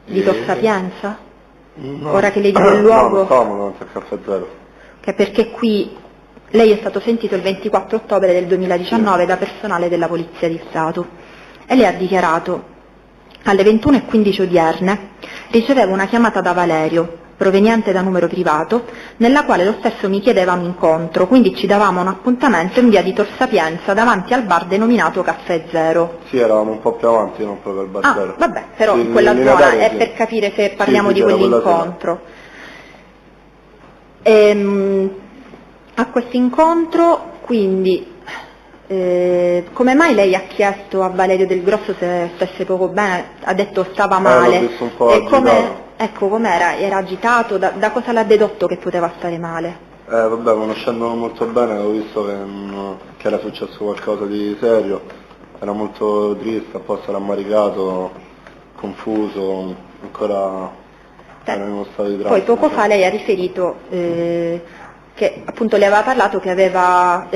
Di Tor Sapienza? No. Ora che le dico il luogo? No, non stavamo davanti al Caffè Zero. Che perché qui lei è stato sentito il 24 ottobre del 2019 da personale della Polizia di Stato e lei ha dichiarato: alle 21:15 odierne ricevevo una chiamata da Valerio, proveniente da numero privato, nella quale lo stesso mi chiedeva un incontro, quindi ci davamo un appuntamento in via di Tor Sapienza davanti al bar denominato Caffè Zero. Sì, eravamo un po' più avanti, non proprio al bar Zero. Vabbè, però sì, quella zona è per capire se parliamo di quell'incontro. A questo incontro, quindi, come mai lei ha chiesto a Valerio Del Grosso se stesse poco bene? Ha detto stava male. L'ho visto un po' agitato. Ecco, com'era? Era agitato? Da cosa l'ha dedotto che poteva stare male? Vabbè, conoscendolo molto bene ho visto che era successo qualcosa di serio, era molto triste, a posto rammaricato, confuso, ancora era in uno stato di dramma. Poi poco fa lei ha riferito che appunto le aveva parlato che aveva,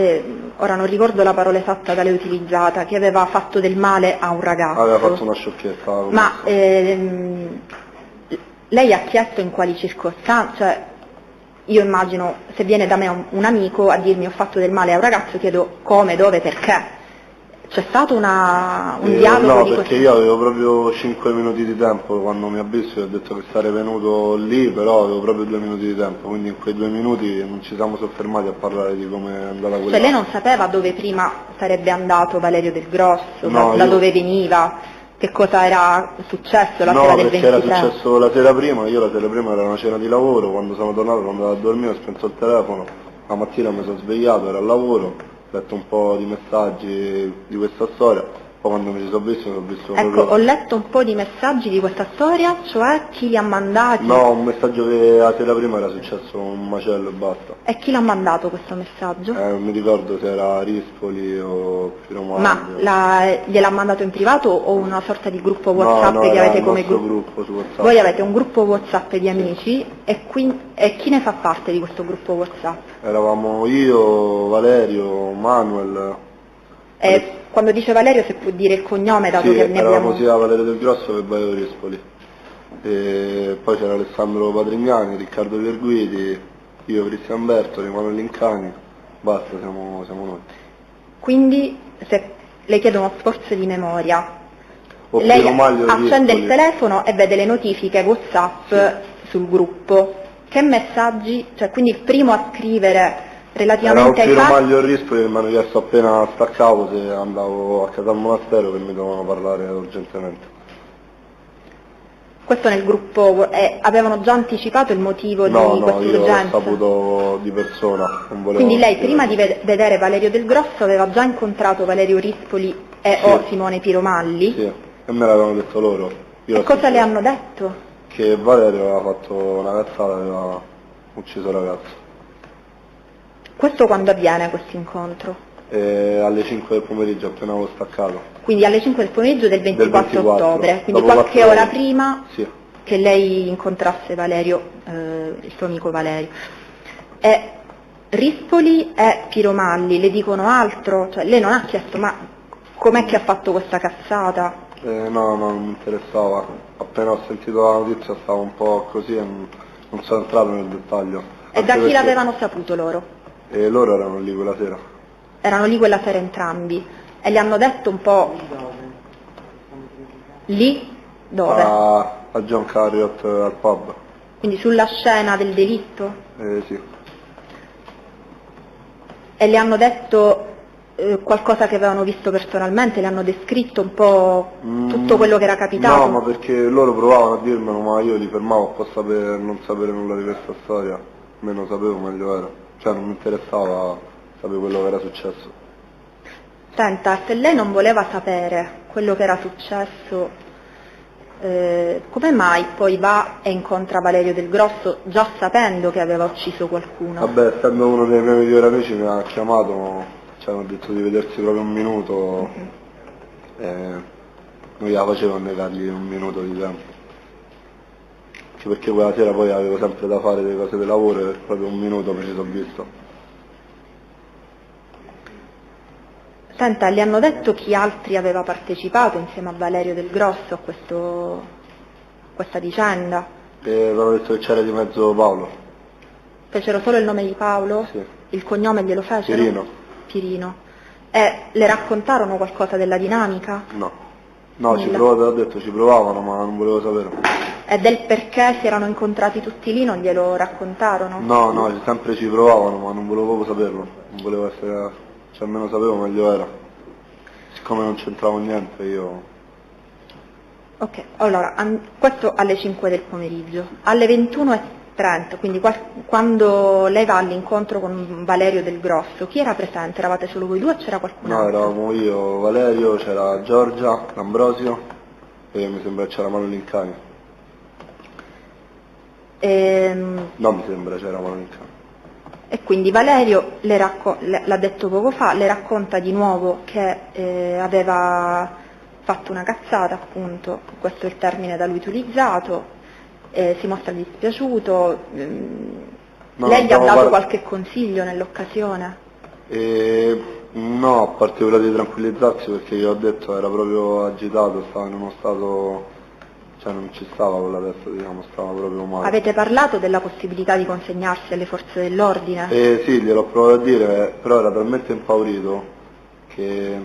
ora non ricordo la parola esatta da lei utilizzata, che aveva fatto del male a un ragazzo. Aveva fatto una sciocchezza. Ma lei ha chiesto in quali circostanze? Cioè, io immagino, se viene da me un amico a dirmi ho fatto del male a un ragazzo, chiedo come, dove, perché. C'è stato un dialogo? No, perché io avevo proprio 5 minuti di tempo quando mi ha visto, gli ho detto che sarei venuto lì, però avevo proprio 2 minuti di tempo, quindi in quei 2 minuti non ci siamo soffermati a parlare di come è andata quella. Cioè lei non sapeva dove prima sarebbe andato Valerio Del Grosso, no, da dove veniva, che cosa era successo la sera del 23? No, perché era successo la sera prima, io la sera prima era una cena di lavoro, quando sono tornato sono andato a dormire, ho spento il telefono, la mattina mi sono svegliato, era al lavoro, ho letto un po' di messaggi di questa storia, poi quando mi ci sono visto Ecco, proprio... ho letto un po' di messaggi di questa storia, cioè chi li ha mandati? No, un messaggio che la sera prima era successo un macello e basta. E chi l'ha mandato questo messaggio? Non mi ricordo se era Rispoli o Piromalli. Ma gliel'ha mandato in privato o una sorta di gruppo WhatsApp che avete come gruppo su WhatsApp. Voi avete un gruppo WhatsApp di amici e chi ne fa parte di questo gruppo WhatsApp? Eravamo io, Valerio, Manuel. Quando dice Valerio, se può dire il cognome, dato sì, che ne abbiamo... Sì, sia Valerio Del Grosso che Valerio Rispoli. E poi c'era Alessandro Patrignani, Riccardo Verguidi, io Cristian Bertoli, Emanuele Lincani, basta, siamo noi. Quindi, se le chiedo uno sforzo di memoria, lei accende il telefono e vede le notifiche WhatsApp sul gruppo. Che messaggi, cioè quindi il primo a scrivere relativamente ai fatti... Maglio e Rispoli mi hanno chiesto appena staccavo se andavo a casa al monastero, che mi dovevano parlare urgentemente. Questo nel gruppo, avevano già anticipato il motivo di questa urgenza? No, io l'ho saputo di persona. Quindi lei prima di vedere Valerio Del Grosso aveva già incontrato Valerio Rispoli o Simone Piromalli? Sì, e me l'avevano detto loro. E cosa le hanno detto? Che Valerio aveva fatto una cazzata e aveva ucciso il ragazzo. Questo quando avviene questo incontro? Alle 5 del pomeriggio, appena avevo staccato. Quindi alle 5 del pomeriggio del 24 ottobre, quindi qualche ora prima che lei incontrasse Valerio, il suo amico Valerio. Rispoli e Piromalli le dicono altro? Cioè, lei non ha chiesto ma com'è che ha fatto questa cazzata? No, non mi interessava. Appena ho sentito la notizia stavo un po' così e non sono entrato nel dettaglio. E da chi l'avevano saputo loro? Loro erano lì quella sera. Erano lì quella sera entrambi e gli hanno detto un po'... Lì? Dove? A John Carriot al pub. Quindi sulla scena del delitto? Sì. E le hanno detto qualcosa che avevano visto personalmente? Le hanno descritto un po' tutto quello che era capitato? No, ma perché loro provavano a dirmelo, ma io li fermavo apposta per non sapere nulla di questa storia. Meno sapevo meglio era. Cioè non mi interessava sapere quello che era successo. Senta, se lei non voleva sapere quello che era successo, come mai poi va e incontra Valerio Del Grosso già sapendo che aveva ucciso qualcuno? Vabbè, essendo uno dei miei migliori amici mi ha chiamato, cioè mi ha detto di vedersi proprio un minuto, non gliela facevo a negargli un minuto di tempo. Anche perché quella sera poi avevo sempre da fare delle cose di lavoro e proprio un minuto preciso ho visto. Senta, le hanno detto chi altri aveva partecipato insieme a Valerio Del Grosso a questa vicenda? Avevano detto che c'era di mezzo Paolo. Fecero solo il nome di Paolo? Sì. Il cognome glielo fecero? Pirino. E le raccontarono qualcosa della dinamica? No, ho detto ci provavano, ma non volevo sapere. E del perché si erano incontrati tutti lì non glielo raccontarono? No, sempre ci provavano, ma non volevo proprio saperlo. Non volevo essere... Cioè almeno sapevo meglio era. Siccome non c'entravo niente io... Ok, allora, questo alle 5 del pomeriggio. Alle 21:30, quindi quando lei va all'incontro con Valerio Del Grosso, chi era presente? Eravate solo voi due o c'era qualcun altro? No, eravamo io, Valerio, c'era Giorgia, L'Ambrosio e mi sembra c'era Emanuele Lincani. No, mi sembra c'era Emanuele Lincani. E quindi Valerio, l'ha detto poco fa, le racconta di nuovo che aveva fatto una cazzata, appunto, questo è il termine da lui utilizzato, si mostra dispiaciuto, lei gli ha dato qualche consiglio nell'occasione? No, a parte quello di tranquillizzarsi, perché io ho detto era proprio agitato, stava in uno stato... Cioè non ci stava con la testa, diciamo, stava proprio male. Avete parlato della possibilità di consegnarsi alle forze dell'ordine? Sì, gliel'ho provato a dire, però era talmente impaurito che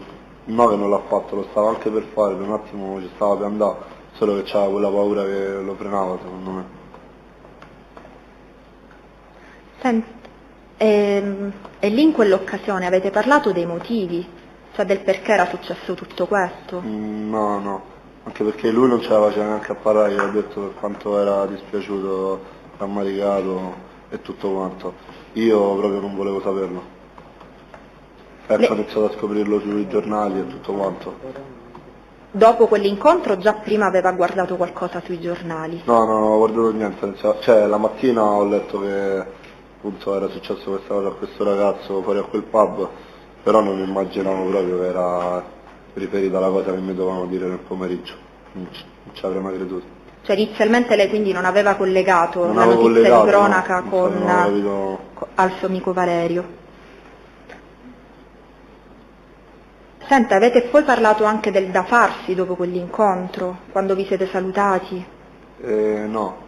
no, che non l'ha fatto, lo stava anche per fare, per un attimo ci stava per andare, solo che c'aveva quella paura che lo frenava, secondo me. Senti, e lì in quell'occasione avete parlato dei motivi, cioè del perché era successo tutto questo? No. Anche perché lui non ce la faceva neanche a parlare, gli ho detto per quanto era dispiaciuto, rammaricato e tutto quanto. Io proprio non volevo saperlo. Ecco, ho iniziato a scoprirlo sui giornali e tutto quanto. Dopo quell'incontro già prima aveva guardato qualcosa sui giornali? No, non ho guardato niente, cioè la mattina ho letto che appunto era successo questa cosa a questo ragazzo fuori a quel pub, però non immaginavo proprio che era riferita alla cosa che mi dovevano dire nel pomeriggio, non ci avrei mai creduto. Cioè inizialmente lei quindi non aveva collegato la notizia di cronaca al suo amico Valerio? Senta, avete poi parlato anche del da farsi dopo quell'incontro, quando vi siete salutati? No.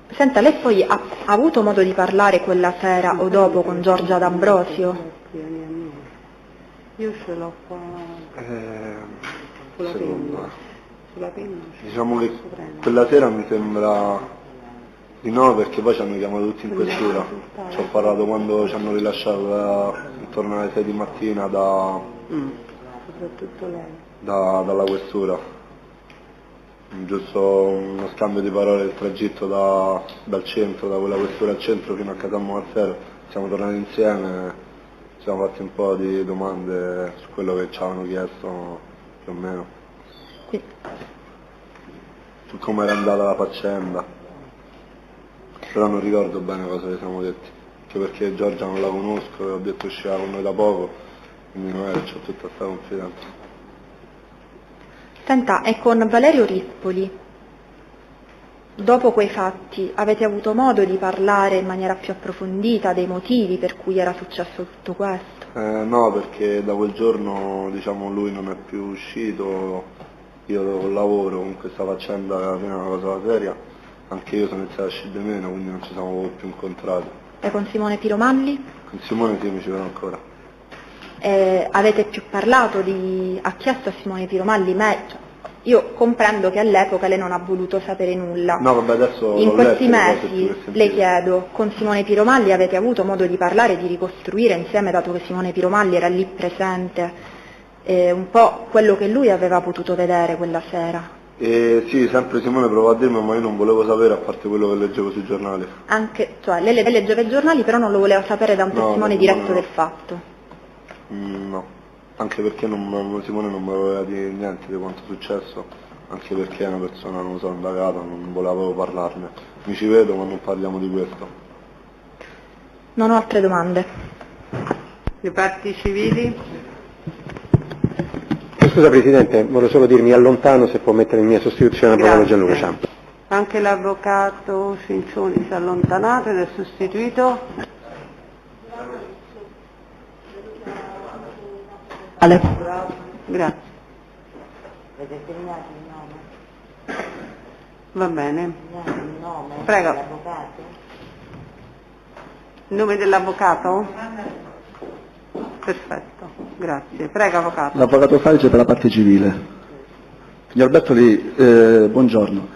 Senta, lei poi ha avuto modo di parlare quella sera o dopo con Giorgia D'Ambrosio? Io ce l'ho qua sulla penna. Sulla penna. Diciamo che quella sera mi sembra di no, perché poi ci hanno chiamato tutti in questura. Ci ho parlato quando ci hanno rilasciato intorno alle 6 di mattina soprattutto lei. Dalla questura. Giusto uno scambio di parole del tragitto dal centro, da quella questura al centro fino a Casalmo Marzero. Siamo tornati insieme, ci siamo fatti un po' di domande su quello che ci avevano chiesto più o meno, su come era andata la faccenda, però non ricordo bene cosa ci siamo detti, anche perché Giorgia non la conosco e ho detto usciva con noi da poco, quindi non è che c'ho tutta questa confidenza. Senta, e con Valerio Rispoli, dopo quei fatti, avete avuto modo di parlare in maniera più approfondita dei motivi per cui era successo tutto questo? No, perché da quel giorno diciamo lui non è più uscito, io lavoro con questa faccenda che alla fine è una cosa seria, anche io sono iniziato a uscire di meno, quindi non ci siamo più incontrati. E con Simone Piromalli? Con Simone sì, mi ci vedo ancora. Avete più parlato ha chiesto a Simone Piromalli io comprendo che all'epoca lei non ha voluto sapere nulla. No, vabbè, adesso in questi mesi le chiedo, con Simone Piromalli avete avuto modo di parlare, di ricostruire insieme, dato che Simone Piromalli era lì presente, un po' quello che lui aveva potuto vedere quella sera? Sì, sempre Simone provò a dirmi, ma io non volevo sapere a parte quello che leggevo sui giornali. Cioè lei leggeva i giornali però non lo voleva sapere da un testimone diretto del fatto? No, anche perché Simone non mi aveva dire niente di quanto è successo, anche perché è una persona, non so, indagata, non volevo parlarne. Mi ci vedo ma non parliamo di questo. Non ho altre domande. Le parti civili? Scusa Presidente, volevo solo dirmi allontano se può mettere in mia sostituzione l'avvocato Gianluca Ciampi. Anche l'avvocato Cincioni si è allontanato ed è sostituito? Grazie. Avete segnato il nome? Va bene. Il nome? Prego. Dell'avvocato? Il nome dell'avvocato? Perfetto, grazie. Prego avvocato. L'avvocato Falce per la parte civile. Signor Bertoli, buongiorno.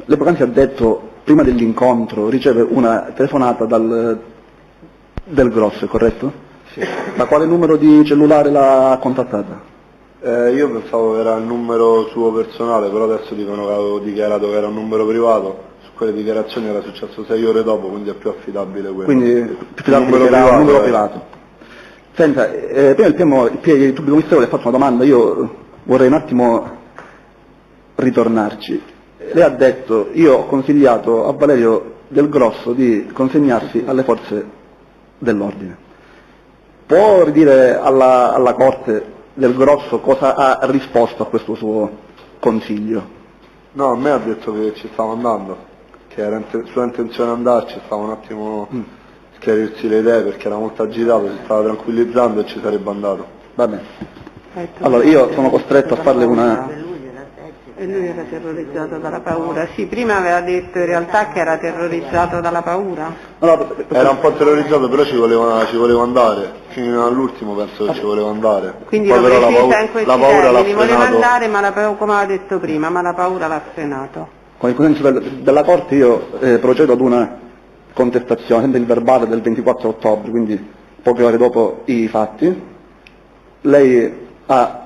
Lei poc'anzi ha detto, prima dell'incontro, riceve una telefonata del Grosso, corretto? Sì. Da quale numero di cellulare l'ha contattata? Io pensavo che era il numero suo personale, però adesso dicono che avevo dichiarato che era un numero privato. Su quelle dichiarazioni era successo 6 ore dopo, quindi è più affidabile quello. Quindi più affidabile era un numero privato. Senta, prima il pubblico ministero le ha fatto una domanda, io vorrei un attimo ritornarci. Lei ha detto, io ho consigliato a Valerio Del Grosso di consegnarsi alle forze dell'ordine. Può ridire alla Corte Del Grosso cosa ha risposto a questo suo consiglio? No, a me ha detto che ci stava andando, che era sua intenzione andarci, stava un attimo chiarirsi le idee perché era molto agitato, si stava tranquillizzando e ci sarebbe andato. Va bene. Allora io sono costretto a farle una... E lui era terrorizzato dalla paura. Sì, prima aveva detto in realtà che era terrorizzato dalla paura. Era un po' terrorizzato, però ci voleva andare. Fino all'ultimo penso che ci voleva andare. Quindi poi lo precisa in questi termini, voleva andare, come aveva detto prima, ma la paura l'ha frenato. Con il consenso della Corte io procedo ad una contestazione del verbale del 24 ottobre, quindi poche ore dopo i fatti. Lei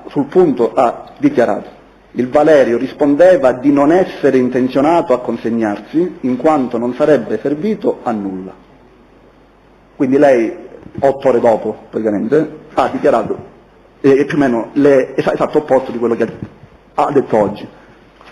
sul punto ha dichiarato: il Valerio rispondeva di non essere intenzionato a consegnarsi in quanto non sarebbe servito a nulla. Quindi lei, 8 ore dopo, praticamente, ha dichiarato più o meno l'esatto opposto di quello che ha detto oggi.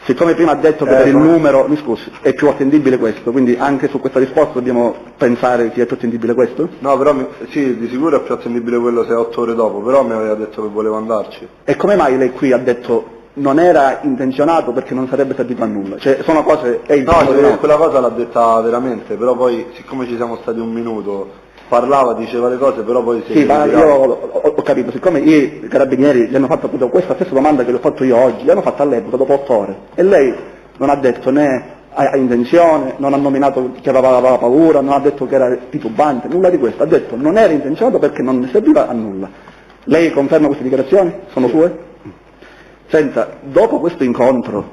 Siccome prima ha detto che per il numero, mi scusi, è più attendibile questo, quindi anche su questa risposta dobbiamo pensare che sia più attendibile questo? No, però sì, di sicuro è più attendibile quello se è 8 ore dopo, però mi aveva detto che voleva andarci. E come mai lei qui ha detto non era intenzionato perché non sarebbe servito a nulla? Cioè sono cose... No, quella cosa l'ha detta veramente, però poi siccome ci siamo stati un minuto, parlava, diceva le cose, però poi si... Sì, ma io ho capito, siccome i carabinieri gli hanno fatto appunto questa stessa domanda che le ho fatto io oggi, l'hanno fatta all'epoca, dopo 8 ore, e lei non ha detto né ha intenzione, non ha nominato che aveva paura, non ha detto che era titubante, nulla di questo, ha detto non era intenzionato perché non ne serviva a nulla. Lei conferma queste dichiarazioni? Sono sue? Senta, dopo questo incontro,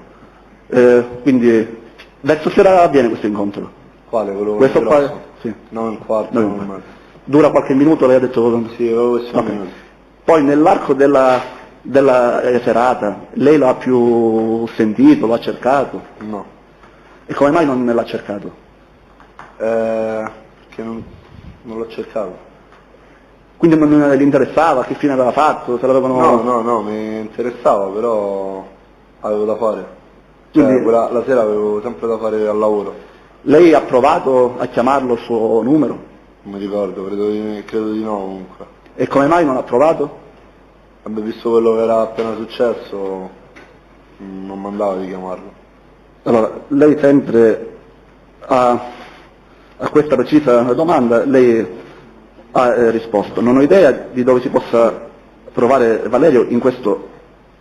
quindi verso sera avviene questo incontro? Quale? Questo qua? Sì. No, un quarto, non un mezzo. Dura qualche minuto, lei ha detto? Sì, avevo questo minuto. Poi nell'arco della serata, lei l'ha più sentito, l'ha cercato? No. E come mai non l'ha cercato? Che non l'ho cercato. Quindi non gli interessava, che fine aveva fatto? Se l'avevano... No, mi interessava, però avevo da fare. Cioè, quindi... la sera avevo sempre da fare al lavoro. Lei ha provato a chiamarlo il suo numero? Non mi ricordo, credo di no comunque. E come mai non ha provato? Vabbè, visto quello che era appena successo, non mandava di chiamarlo. Allora, lei sempre a questa precisa domanda, lei ha risposto, non ho idea di dove si possa trovare Valerio in questo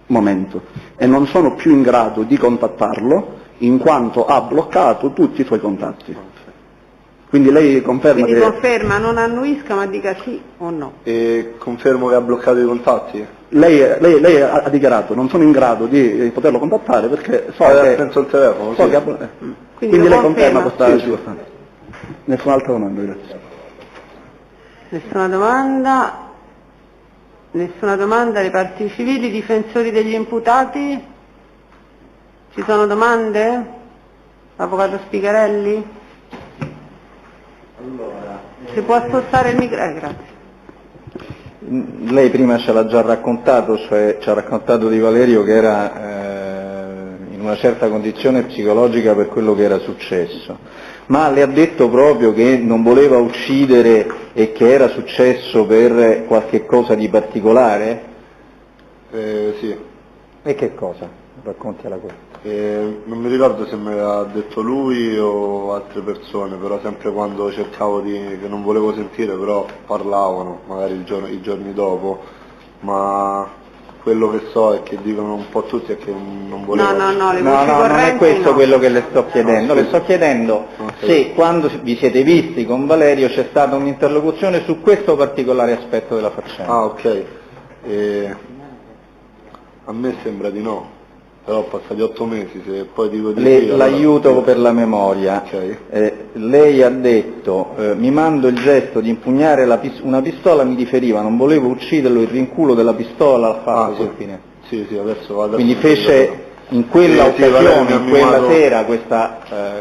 momento e non sono più in grado di contattarlo in quanto ha bloccato tutti i suoi contatti. Quindi lei conferma Quindi che... conferma, non annuisca ma dica sì o no. E confermo che ha bloccato i contatti? Lei ha dichiarato, non sono in grado di poterlo contattare perché so che... senza il telefono, so sì. che quindi lei conferma questa circostanza? Nessun'altra domanda, grazie. Nessuna domanda alle parti civili, difensori degli imputati? Ci sono domande? Avvocato Spigarelli? Allora, si può spostare il microfono? Grazie. Lei prima ce l'ha già raccontato, cioè ci ha raccontato di Valerio che era in una certa condizione psicologica per quello che era successo, ma le ha detto proprio che non voleva uccidere e che era successo per qualche cosa di particolare? Sì. E che cosa? Racconti la cosa. Non mi ricordo se me l'ha detto lui o altre persone, però sempre quando cercavo che non volevo sentire, però parlavano, magari i giorni dopo, ma quello che so è che dicono un po' tutti è che non volevo... No, non è questo quello che le sto chiedendo, le sto chiedendo se quando vi siete visti con Valerio c'è stata un'interlocuzione su questo particolare aspetto della faccenda. Ah, ok. A me sembra di no. Però passati 8 mesi, se poi dico di sì... L'aiuto allora... per la memoria. Okay. Lei ha detto, mi mando il gesto di impugnare una pistola, mi riferiva, non volevo ucciderlo, il rinculo della pistola al fatto col fine. Sì, adesso quindi fece in quella occasione, in quella sera,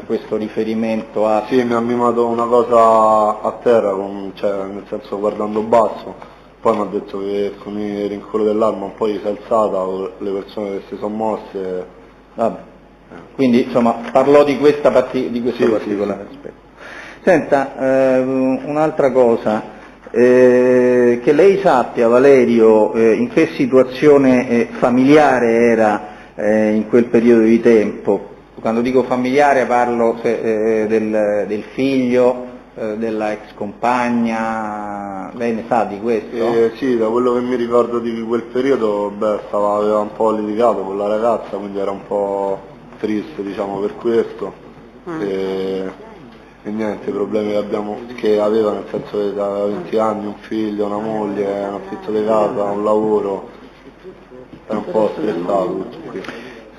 questo riferimento a... Sì, mi ha mimato una cosa a terra, nel senso guardando basso. Poi mi ha detto che con il rinculo dell'arma poi si è alzata, le persone che si sono mosse... Vabbè. Quindi insomma parlò di questo particolare aspetto. Senta, un'altra cosa, che lei sappia Valerio in che situazione familiare era in quel periodo di tempo. Quando dico familiare parlo del figlio, della ex compagna, lei ne sa di questo? Sì, da quello che mi ricordo di quel periodo, aveva un po' litigato con la ragazza, quindi era un po' triste, diciamo, per questo. E niente, i problemi che aveva, nel senso che aveva 20 anni, un figlio, una moglie, un affitto di casa, un lavoro, era un po' stressato tutto qui.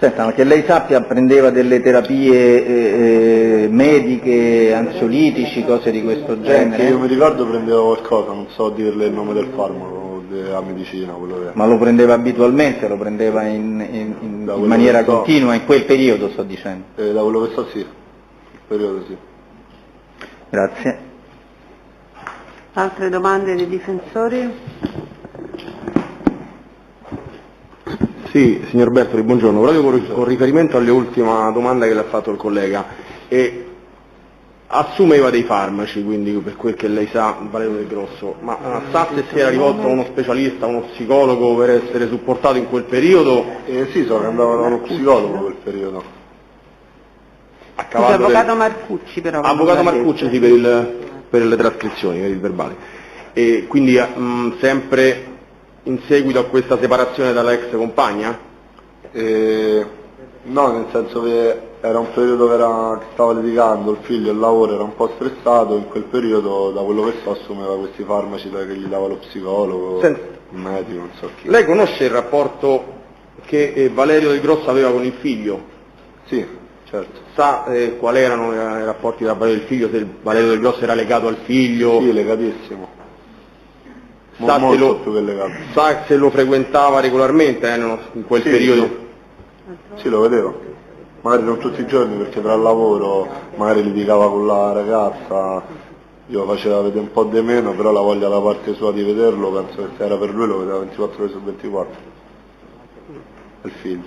Senta, ma che lei sappia prendeva delle terapie mediche, ansiolitici, cose di questo genere? Io mi ricordo prendevo qualcosa, non so dirle il nome del farmaco, della medicina, quello che è. Ma lo prendeva abitualmente, lo prendeva in maniera continua, in quel periodo sto dicendo? Da quello che so sì, in quel periodo sì. Grazie. Altre domande dei difensori? Sì, signor Bertoli, buongiorno. Proprio con riferimento all'ultima domanda che le ha fatto il collega, assumeva dei farmaci, quindi per quel che lei sa, Valerio Del Grosso, ma sa se si era rivolto a uno specialista, a uno psicologo per essere supportato in quel periodo? Sì, so che andava da uno psicologo in quel periodo. Avvocato Marcucci però. Avvocato Marcucci sì, per le trascrizioni, per il verbale. E quindi sempre in seguito a questa separazione dalla ex compagna? No, nel senso che era un periodo che stava litigando, il figlio, il lavoro, era un po' stressato, in quel periodo da quello che so assumeva questi farmaci che gli dava lo psicologo, il medico, non so chi. Lei conosce il rapporto che Valerio Del Grosso aveva con il figlio? Sì, certo. Sa quali erano i rapporti tra Valerio e il figlio, se Valerio Del Grosso era legato al figlio? Sì, legatissimo. Sa se lo frequentava regolarmente in quel periodo? Sì, lo vedevo. Magari non tutti i giorni perché tra il lavoro magari litigava con la ragazza, io faceva vedere un po' di meno, però la voglia da parte sua di vederlo, penso che se era per lui lo vedeva 24 ore su 24. Il figlio.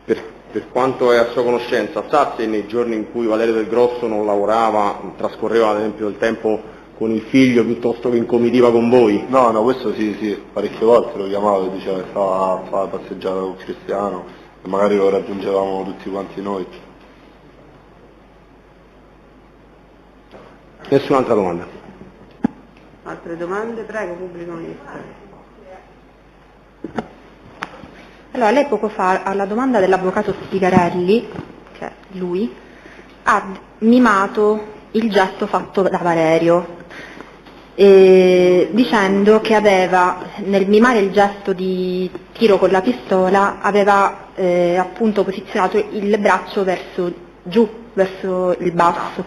Per quanto è a sua conoscenza, sa se nei giorni in cui Valerio Del Grosso non lavorava, trascorreva ad esempio il tempo con il figlio piuttosto che in comitiva con voi? No, questo sì, parecchie volte lo chiamavo e diceva che stava a fare passeggiata con Cristiano e magari lo raggiungevamo tutti quanti noi. Nessun'altra domanda? Altre domande? Prego, pubblico ministero. Allora, lei poco fa, alla domanda dell'avvocato Spigarelli, che è lui, ha mimato il gesto fatto da Valerio, dicendo che aveva, nel mimare il gesto di tiro con la pistola, aveva appunto posizionato il braccio verso giù, verso il basso.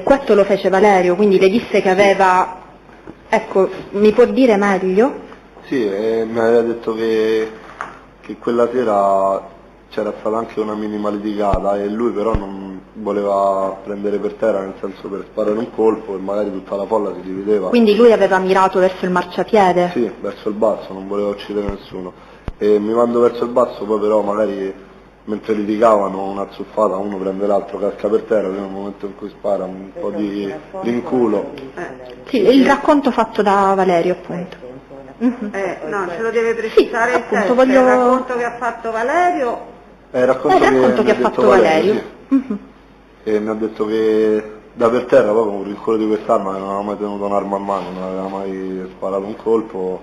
Questo lo fece Valerio, quindi le disse che aveva, ecco, mi può dire meglio? Sì, mi aveva detto che quella sera c'era stata anche una minima litigata e lui però non voleva prendere per terra, nel senso per sparare un colpo e magari tutta la folla si divideva. Quindi lui aveva mirato verso il marciapiede? Sì, verso il basso, non voleva uccidere nessuno. E mi mando verso il basso, poi però magari mentre litigavano una zuffata, uno prende l'altro, casca per terra, nel momento in cui spara un po' di rinculo. Sì, il racconto fatto da Valerio appunto. No, ce lo deve precisare il testo, voglio... il racconto che ha fatto Valerio. Il racconto che ha fatto Valerio. Sì. E mi ha detto che da per terra, proprio con il collo di quest'arma, non aveva mai tenuto un'arma a mano, non aveva mai sparato un colpo,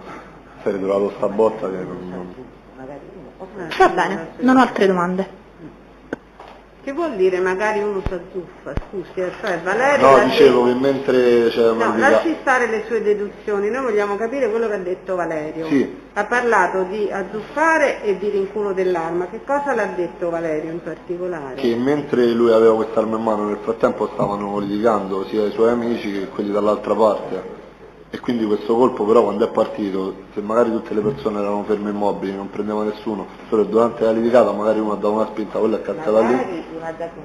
si è ritrovato sta botta che non... Va bene, non ho altre domande. Che vuol dire magari uno si azzuffa, scusi, cioè Valerio... No, dicevo che mentre c'era una litigata... lasci stare le sue deduzioni, noi vogliamo capire quello che ha detto Valerio. Sì. Ha parlato di azzuffare e di rinculo dell'arma, che cosa l'ha detto Valerio in particolare? Che mentre lui aveva quest'arma in mano, nel frattempo stavano litigando sia i suoi amici che quelli dall'altra parte. E quindi questo colpo però quando è partito, se magari tutte le persone erano ferme immobili, non prendeva nessuno, solo durante la litigata magari uno ha dato una spinta, quella è cazzata lì.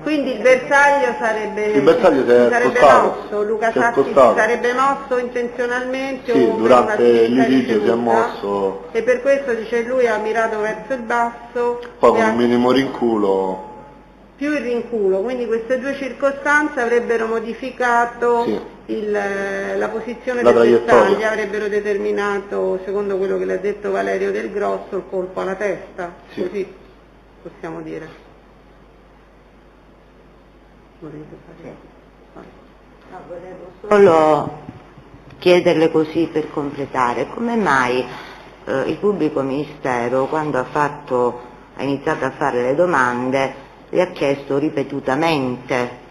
Quindi il bersaglio sarebbe... Il bersaglio si è spostato. Mosso, Luca Sassi si sarebbe mosso intenzionalmente? Sì, durante il litigio si è mosso. E per questo dice lui ha mirato verso il basso. Poi con un minimo rinculo. Più il rinculo, quindi queste due circostanze avrebbero modificato la posizione del bersaglio, avrebbero determinato, secondo quello che le ha detto Valerio Del Grosso, il colpo alla testa, così possiamo dire. Volevo solo chiederle così per completare, come mai il pubblico ministero quando ha iniziato a fare le domande le ha chiesto ripetutamente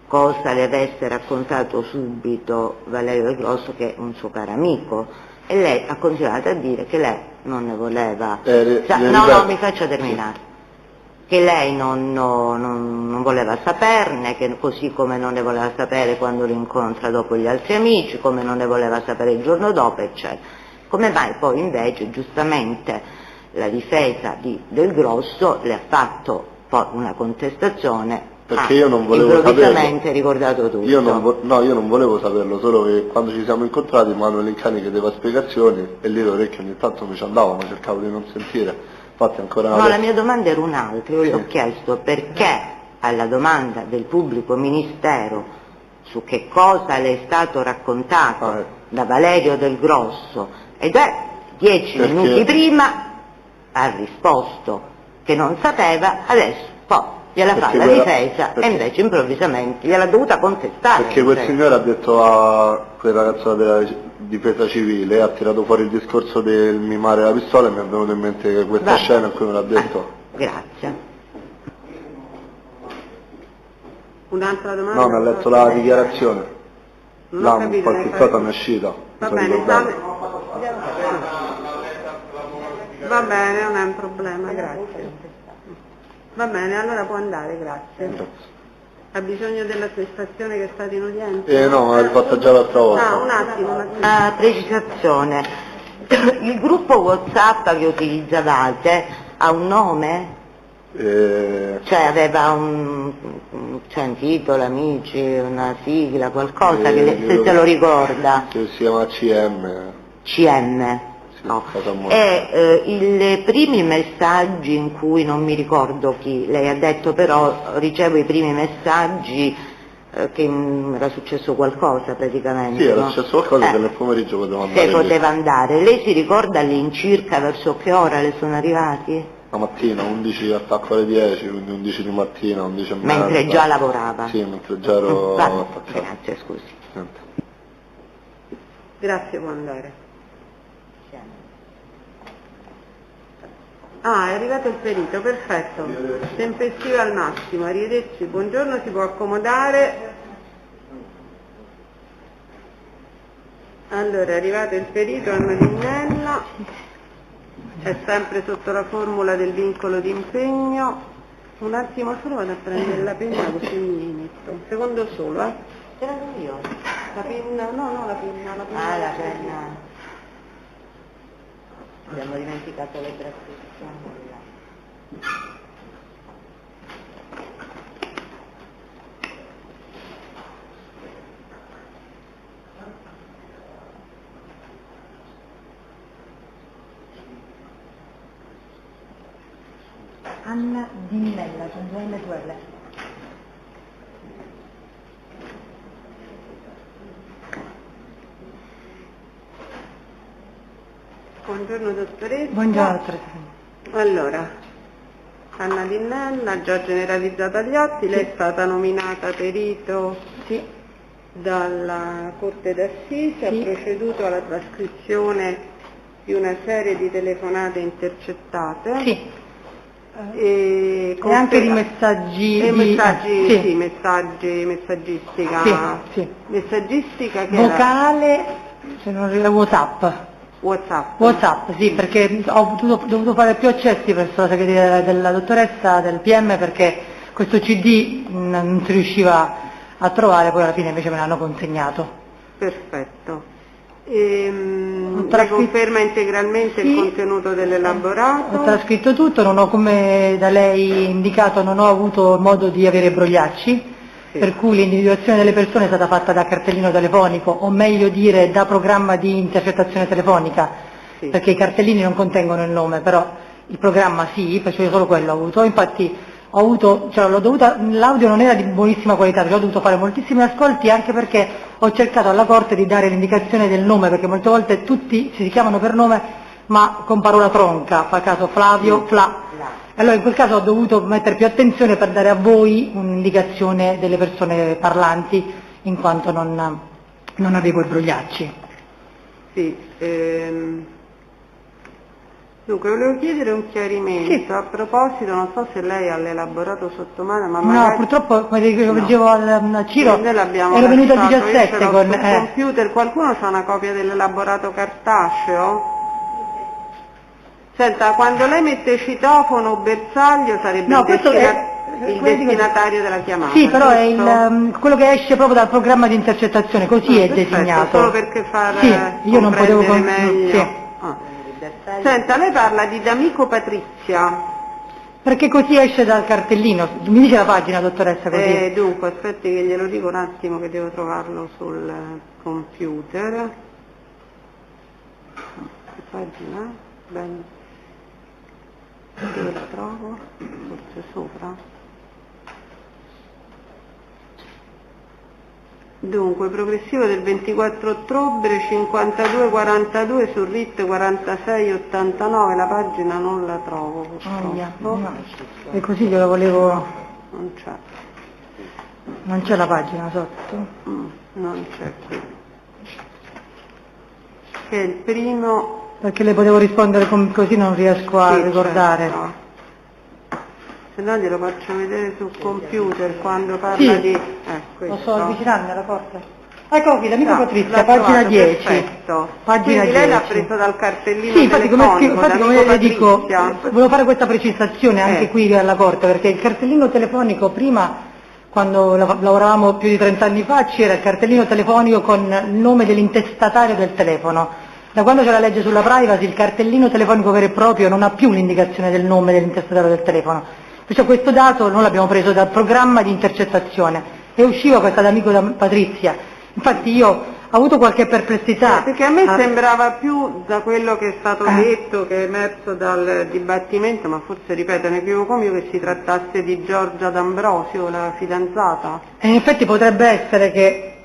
cosa le avesse raccontato subito Valerio Del Grosso, che è un suo caro amico, e lei ha continuato a dire che lei non ne voleva... no, mi faccia terminare. Che lei non voleva saperne, che così come non ne voleva sapere quando lo incontra dopo gli altri amici, come non ne voleva sapere il giorno dopo, eccetera. Come mai poi invece giustamente la difesa Del Grosso le ha fatto poi una contestazione Perché io non volevo improvvisamente ricordato tutto. Io non volevo saperlo, solo che quando ci siamo incontrati Manuel Incani chiedeva spiegazioni e lì le orecchie ogni tanto mi ci andavo, ma cercavo di non sentire. Infatti ancora no, la mia domanda era un'altra, io le ho chiesto perché alla domanda del pubblico ministero su che cosa le è stato raccontato da Valerio Del Grosso, ed 10 minuti prima ha risposto che non sapeva, adesso poi gliela fa la difesa e invece improvvisamente gliel'ha dovuta contestare. Perché quel signore ha detto a quel ragazzo della difesa civile, ha tirato fuori il discorso del mimare la pistola e mi è venuto in mente questa scena in cui me l'ha detto. Grazie. Un'altra domanda? No, mi ha letto la dichiarazione. Qualche cosa mi è uscita. Va bene, non è un problema, grazie. Va bene, allora può andare, grazie. Ha bisogno dell'attestazione che è stata in udienza? No, ma l'ho fatta già l'altra volta. Un attimo. Una precisazione. Il gruppo WhatsApp che utilizzavate ha un nome? Cioè aveva un titolo, amici, una sigla, qualcosa se se lo ricorda? Si chiama CM. CM. No. E i primi messaggi in cui non mi ricordo chi, lei ha detto però ricevo i primi messaggi che era successo qualcosa praticamente. Sì, era successo qualcosa che nel pomeriggio poteva andare. Se poteva andare. Lei si ricorda all'incirca verso che ora le sono arrivati? La mattina, 11 attacco alle 10, quindi 11 di mattina, 11 e mezza. Mentre già lavorava? Sì, mentre già ero attaccato. Grazie, scusi. Grazie, può andare. È arrivato il perito, perfetto, tempestivo al massimo, arrivederci, buongiorno, si può accomodare. Allora, è arrivato il perito Anna Linnella, è sempre sotto la formula del vincolo di impegno. Un attimo solo, vado a prendere la penna così mi metto, un secondo solo, C'era io. La penna, no, la penna. La penna. Abbiamo dimenticato le trascrizioni. Anna Linnella, con 2 L e 2 L. Buongiorno dottoressa. Buongiorno dottoressa. Allora, Anna Linnella, già generalizzata agli atti, lei è stata nominata perito dalla Corte d'Assise, ha proceduto alla trascrizione di una serie di telefonate intercettate. E anche di messaggi messaggistica che vocale, se non ricordo, WhatsApp, sì, perché ho dovuto fare più accessi presso la segreteria della dottoressa del PM perché questo CD non si riusciva a trovare, poi alla fine invece me l'hanno consegnato. Perfetto. Lei conferma integralmente il contenuto dell'elaborato? Ho trascritto tutto, non ho, come da lei indicato, non ho avuto modo di avere brogliacci, per cui l'individuazione delle persone è stata fatta da cartellino telefonico, o meglio dire da programma di intercettazione telefonica, perché i cartellini non contengono il nome, però il programma sì, perciò io solo quello ho avuto. Infatti l'audio non era di buonissima qualità, perché ho dovuto fare moltissimi ascolti, anche perché ho cercato alla Corte di dare l'indicazione del nome, perché molte volte tutti si chiamano per nome ma con parola tronca, fa caso Flavio, Fla. Allora in quel caso ho dovuto mettere più attenzione per dare a voi un'indicazione delle persone parlanti, in quanto non avevo i brogliacci. Dunque, volevo chiedere un chiarimento a proposito, non so se lei ha l'elaborato sotto mano, ma no, purtroppo, come dicevo al Ciro, ero venuta al 17 con computer. Qualcuno ha una copia dell'elaborato cartaceo? Senta, quando lei mette citofono o bersaglio sarebbe il destinatario della chiamata. Sì, però è quello che esce proprio dal programma di intercettazione, così è designato. Solo perché io non potevo meglio. Senta, lei parla di D'Amico Patrizia. Perché così esce dal cartellino. Mi dice la pagina, dottoressa, così? Dunque, aspetti che glielo dico un attimo che devo trovarlo sul computer. Che pagina? Ben... Dove la trovo? Forse sopra? Dunque, progressivo del 24 ottobre 52-42 sul RIT 46-89, la pagina non la trovo purtroppo. No. E così glielo volevo... Non c'è. Non c'è la pagina sotto? Non c'è qui. Che è il primo... Perché le potevo rispondere così non riesco a ricordare. Certo. Se no glielo faccio vedere sul computer quando parla di... Posso avvicinarmi alla porta? Ecco qui, l'amico Patrizia, pagina 10. Perfetto. Pagina Quindi 10. lei l'ha preso dal cartellino infatti come le dico, Patrizia. volevo fare questa precisazione anche qui alla Corte, perché il cartellino telefonico prima, quando lavoravamo più di 30 anni fa, c'era il cartellino telefonico con il nome dell'intestatario del telefono. Da quando c'è la legge sulla privacy, il cartellino telefonico vero e proprio non ha più l'indicazione del nome dell'intestatario del telefono. Perciò questo dato non l'abbiamo preso dal programma di intercettazione e usciva questa d'amico da Patrizia. Infatti io ho avuto qualche perplessità. Perché a me sembrava più, da quello che è stato detto, che è emerso dal dibattimento, ma forse ripeto, ne equivoco mio, che si trattasse di Giorgia D'Ambrosio, la fidanzata. E in effetti potrebbe essere che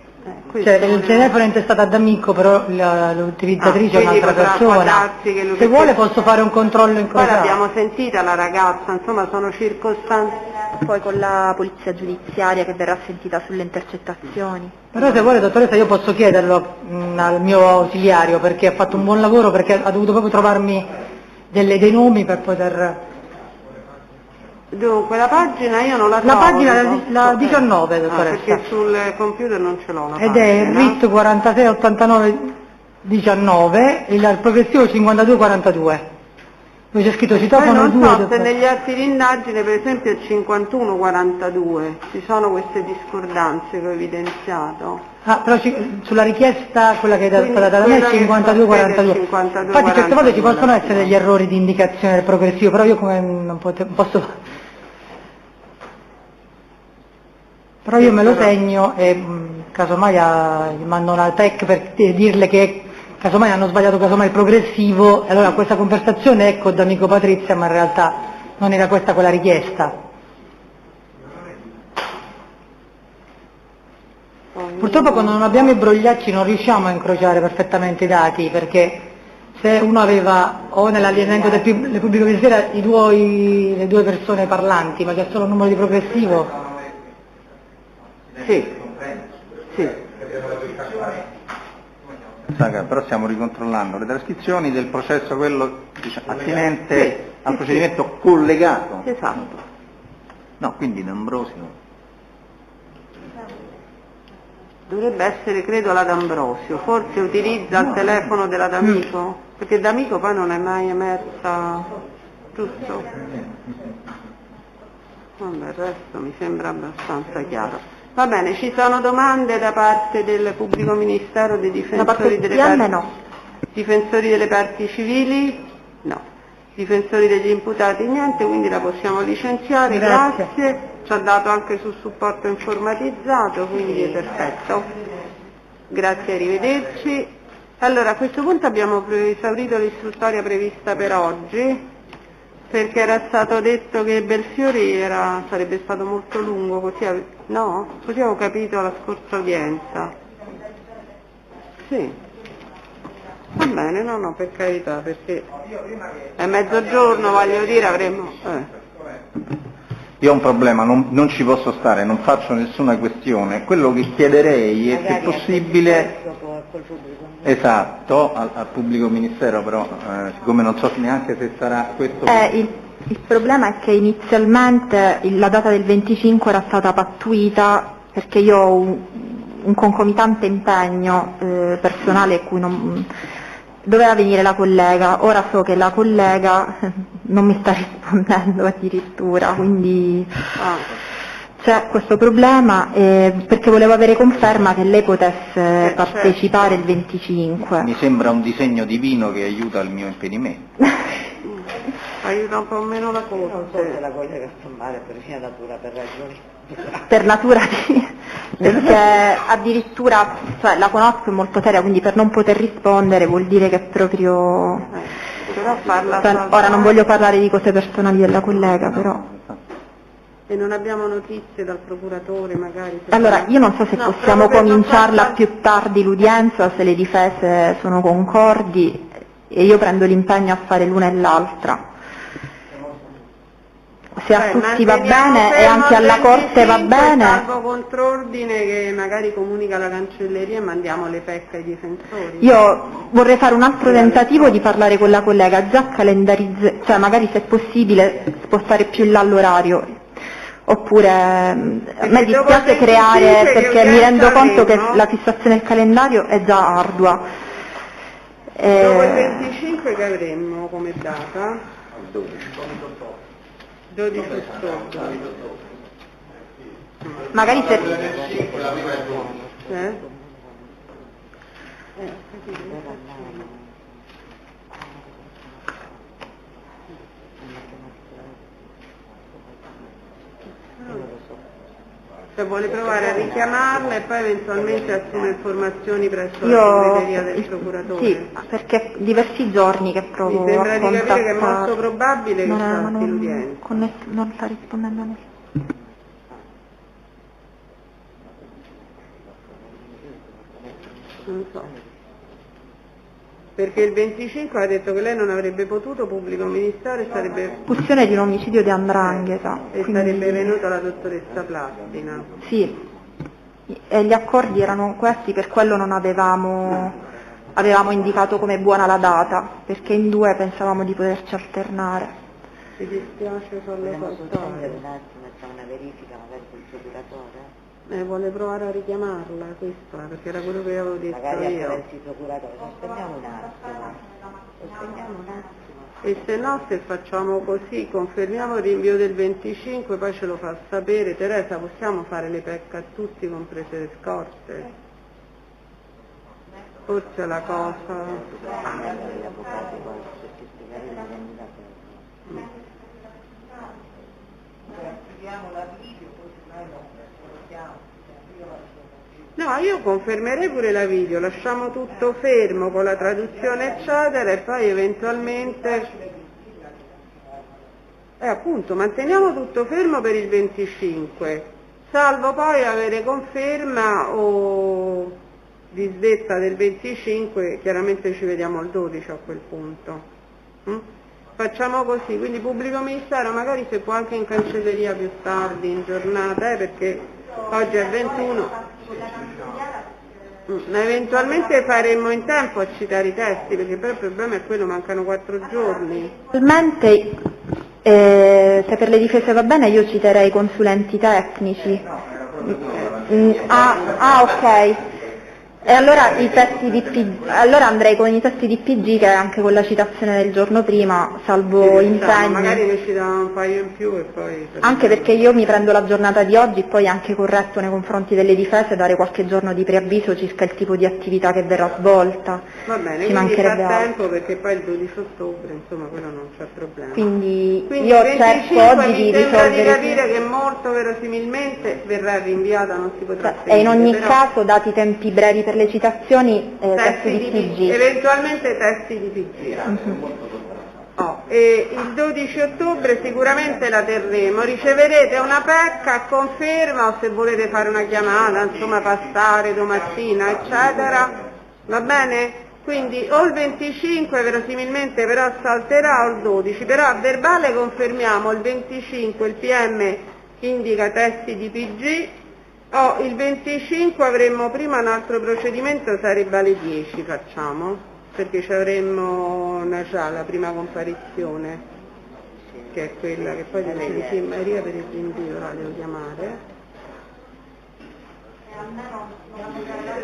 il telefono è intestato ad amico, però l'utilizzatrice è un'altra persona. Se vuole posso fare un controllo incrociato. Poi l'abbiamo sentita la ragazza, insomma sono circostanze. Poi con la polizia giudiziaria che verrà sentita sulle intercettazioni. Però se vuole, dottoressa, io posso chiederlo al mio ausiliario, perché ha fatto un buon lavoro, perché ha dovuto proprio trovarmi dei nomi per poter... Dunque, la pagina io non la trovo. La pagina la 19, dottoressa. Perché sul computer non ce l'ho la Ed pagina. è il RIT 468919 e il progressivo 5242. Dove c'è scritto citofono 2. Non so se negli atti di indagine, per esempio, il 5142, ci sono queste discordanze che ho evidenziato. Però sulla richiesta, quella che è stata data da me, è 5242. Infatti certe volte ci possono essere degli errori di indicazione del progressivo, però io come non posso... Però io me lo segno e casomai gli mando una tech per dirle che casomai hanno sbagliato casomai il progressivo, e allora questa conversazione è con d'amico Patrizia, ma in realtà non era questa quella richiesta. Purtroppo quando non abbiamo i brogliacci non riusciamo a incrociare perfettamente i dati, perché se uno aveva o nell'elenco del pubblico ministero le due persone parlanti, ma c'è solo un numero di progressivo. Sì. Però stiamo ricontrollando le trascrizioni del processo, quello attinente al procedimento collegato. Esatto. No, quindi D'Ambrosio. Dovrebbe essere, credo, la D'Ambrosio. Forse utilizza il telefono della D'Amico, perché D'Amico poi non è mai emersa, giusto? Vabbè, il resto mi sembra abbastanza chiaro. Va bene, ci sono domande da parte del pubblico ministero, dei difensori difensori delle parti civili? No. Difensori degli imputati? Niente, quindi la possiamo licenziare. Grazie. Ci ha dato anche sul supporto informatizzato, quindi è perfetto. Grazie, arrivederci. Allora, a questo punto abbiamo esaurito l'istruttoria prevista per oggi, perché era stato detto che Belfiori sarebbe stato molto lungo, così avevo capito la scorsa udienza. Sì. Va bene, no, per carità, perché è mezzogiorno, voglio dire, avremmo... Io ho un problema, non ci posso stare, non faccio nessuna questione. Quello che chiederei è, se possibile, esatto, al pubblico ministero, però siccome non so neanche se sarà questo... Il problema è che inizialmente la data del 25 era stata pattuita perché io ho un concomitante impegno personale cui doveva venire la collega. Ora so che la collega non mi sta rispondendo addirittura, quindi c'è questo problema perché volevo avere conferma che lei potesse partecipare il 25. Mi sembra un disegno divino che aiuta il mio impedimento. aiuta un po' meno la corte. Non so se la collega Stombare per mia natura, per ragioni. Per natura sì, perché addirittura, cioè, la conosco, è molto seria, quindi per non poter rispondere vuol dire che è proprio... Però parla ora non voglio parlare di cose personali della collega, però... E non abbiamo notizie dal procuratore magari? Allora, io non so se possiamo cominciarla più tardi l'udienza, se le difese sono concordi, e io prendo l'impegno a fare l'una e l'altra. Se a tutti va bene e anche alla Corte va bene. Salvo contrordine che magari comunica la cancelleria e mandiamo le PEC ai difensori. Io vorrei fare un altro tentativo di parlare con la collega, già cioè magari se è possibile spostare più in là l'orario. Oppure a me dispiace creare, perché mi rendo conto che la fissazione del calendario è già ardua. Dopo il 25 che avremmo come data? 12 ottobre. Magari se... Cioè vuole provare a richiamarla e poi eventualmente assume informazioni presso la segreteria del procuratore? Sì, perché diversi giorni che provo Mi sembra a di capire che è contattare. molto probabile che salti l'udienza. Non sta rispondendo a nessuno. Non so. Perché il 25 ha detto che lei non avrebbe potuto, pubblico ministero, e sarebbe... Questione di un omicidio di 'ndrangheta. E quindi... sarebbe venuta la dottoressa Plastina. Sì, e gli accordi erano questi, per quello non avevamo indicato come buona la data, perché in 2 pensavamo di poterci alternare. Mi dispiace farlo saltare. Un attimo, c'è una verifica magari col procuratore? Vuole provare a richiamarla questa, perché era quello che avevo detto magari io. Magari il procuratore, sospendiamo un attimo. E se no, se facciamo così, confermiamo il rinvio del 25, poi ce lo fa sapere. Teresa, possiamo fare le PEC a tutti, comprese le scorte? Forse la cosa... No, io confermerei pure la video, lasciamo tutto fermo con la traduzione eccetera e poi eventualmente appunto manteniamo tutto fermo per il 25, salvo poi avere conferma o disdetta del 25, chiaramente ci vediamo al 12 a quel punto. Facciamo così, quindi pubblico ministero magari se può anche in cancelleria più tardi in giornata, perché oggi è 21. Ma eventualmente faremmo in tempo a citare i testi, perché poi il problema è quello, mancano 4 giorni. Attualmente, se per le difese va bene, io citerei i consulenti tecnici. Ok. E allora i testi di PG, allora andrei con i testi di PG, che è anche con la citazione del giorno prima, salvo impegni. Magari ne citano un paio in più e poi... Anche perché io mi prendo la giornata di oggi, poi è anche corretto nei confronti delle difese dare qualche giorno di preavviso circa il tipo di attività che verrà svolta. Va bene, quindi fa tempo, perché poi il 12 ottobre, insomma, quello non c'è problema. Quindi io cerco oggi di risolvere... di capire che molto verosimilmente verrà rinviata, non si potrà E in ogni caso, dati i tempi brevi per le citazioni, testi di PG. Eventualmente testi di PG. E il 12 ottobre sicuramente la terremo, riceverete una PEC a conferma, o se volete fare una chiamata, insomma passare domattina eccetera, va bene? Quindi o il 25 verosimilmente però salterà, o il 12, però a verbale confermiamo il 25, il PM indica testi di PG. Il 25 avremmo prima un altro procedimento, sarebbe alle 10 facciamo, perché ci avremmo già la prima comparizione, che è quella che poi deve sentire Maria per il rinvio, la devo chiamare.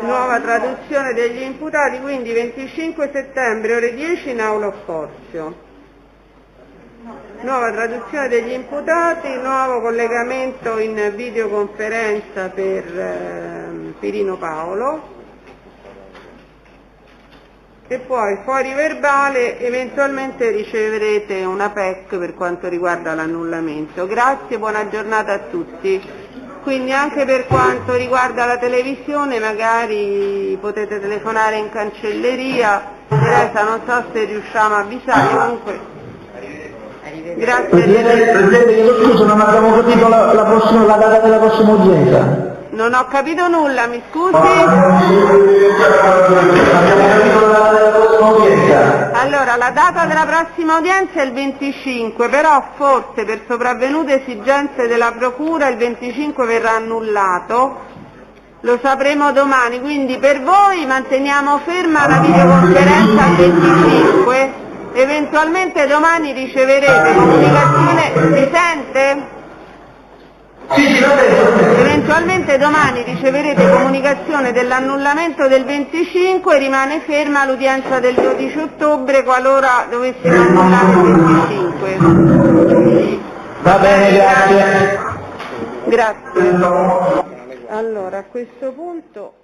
Nuova traduzione degli imputati, quindi 25 settembre ore 10 in aula Occorzio. Nuova traduzione degli imputati, nuovo collegamento in videoconferenza per Pirino Paolo, e poi fuori verbale eventualmente riceverete una PEC per quanto riguarda l'annullamento. Grazie, buona giornata a tutti. Quindi anche per quanto riguarda la televisione magari potete telefonare in cancelleria. Teresa, non so se riusciamo a avvisare, comunque. Grazie. Presidente, io scuso, non abbiamo capito la data della prossima udienza. Non ho capito nulla, mi scusi? Allora, la data della prossima udienza è il 25, però forse per sopravvenute esigenze della Procura il 25 verrà annullato, lo sapremo domani, quindi per voi manteniamo ferma la videoconferenza al 25, eventualmente domani riceverete comunicazione, mi sente? Eventualmente domani riceverete comunicazione dell'annullamento del 25 e rimane ferma l'udienza del 12 ottobre qualora dovessimo annullare il 25. Va bene, grazie. Grazie. Allora, a questo punto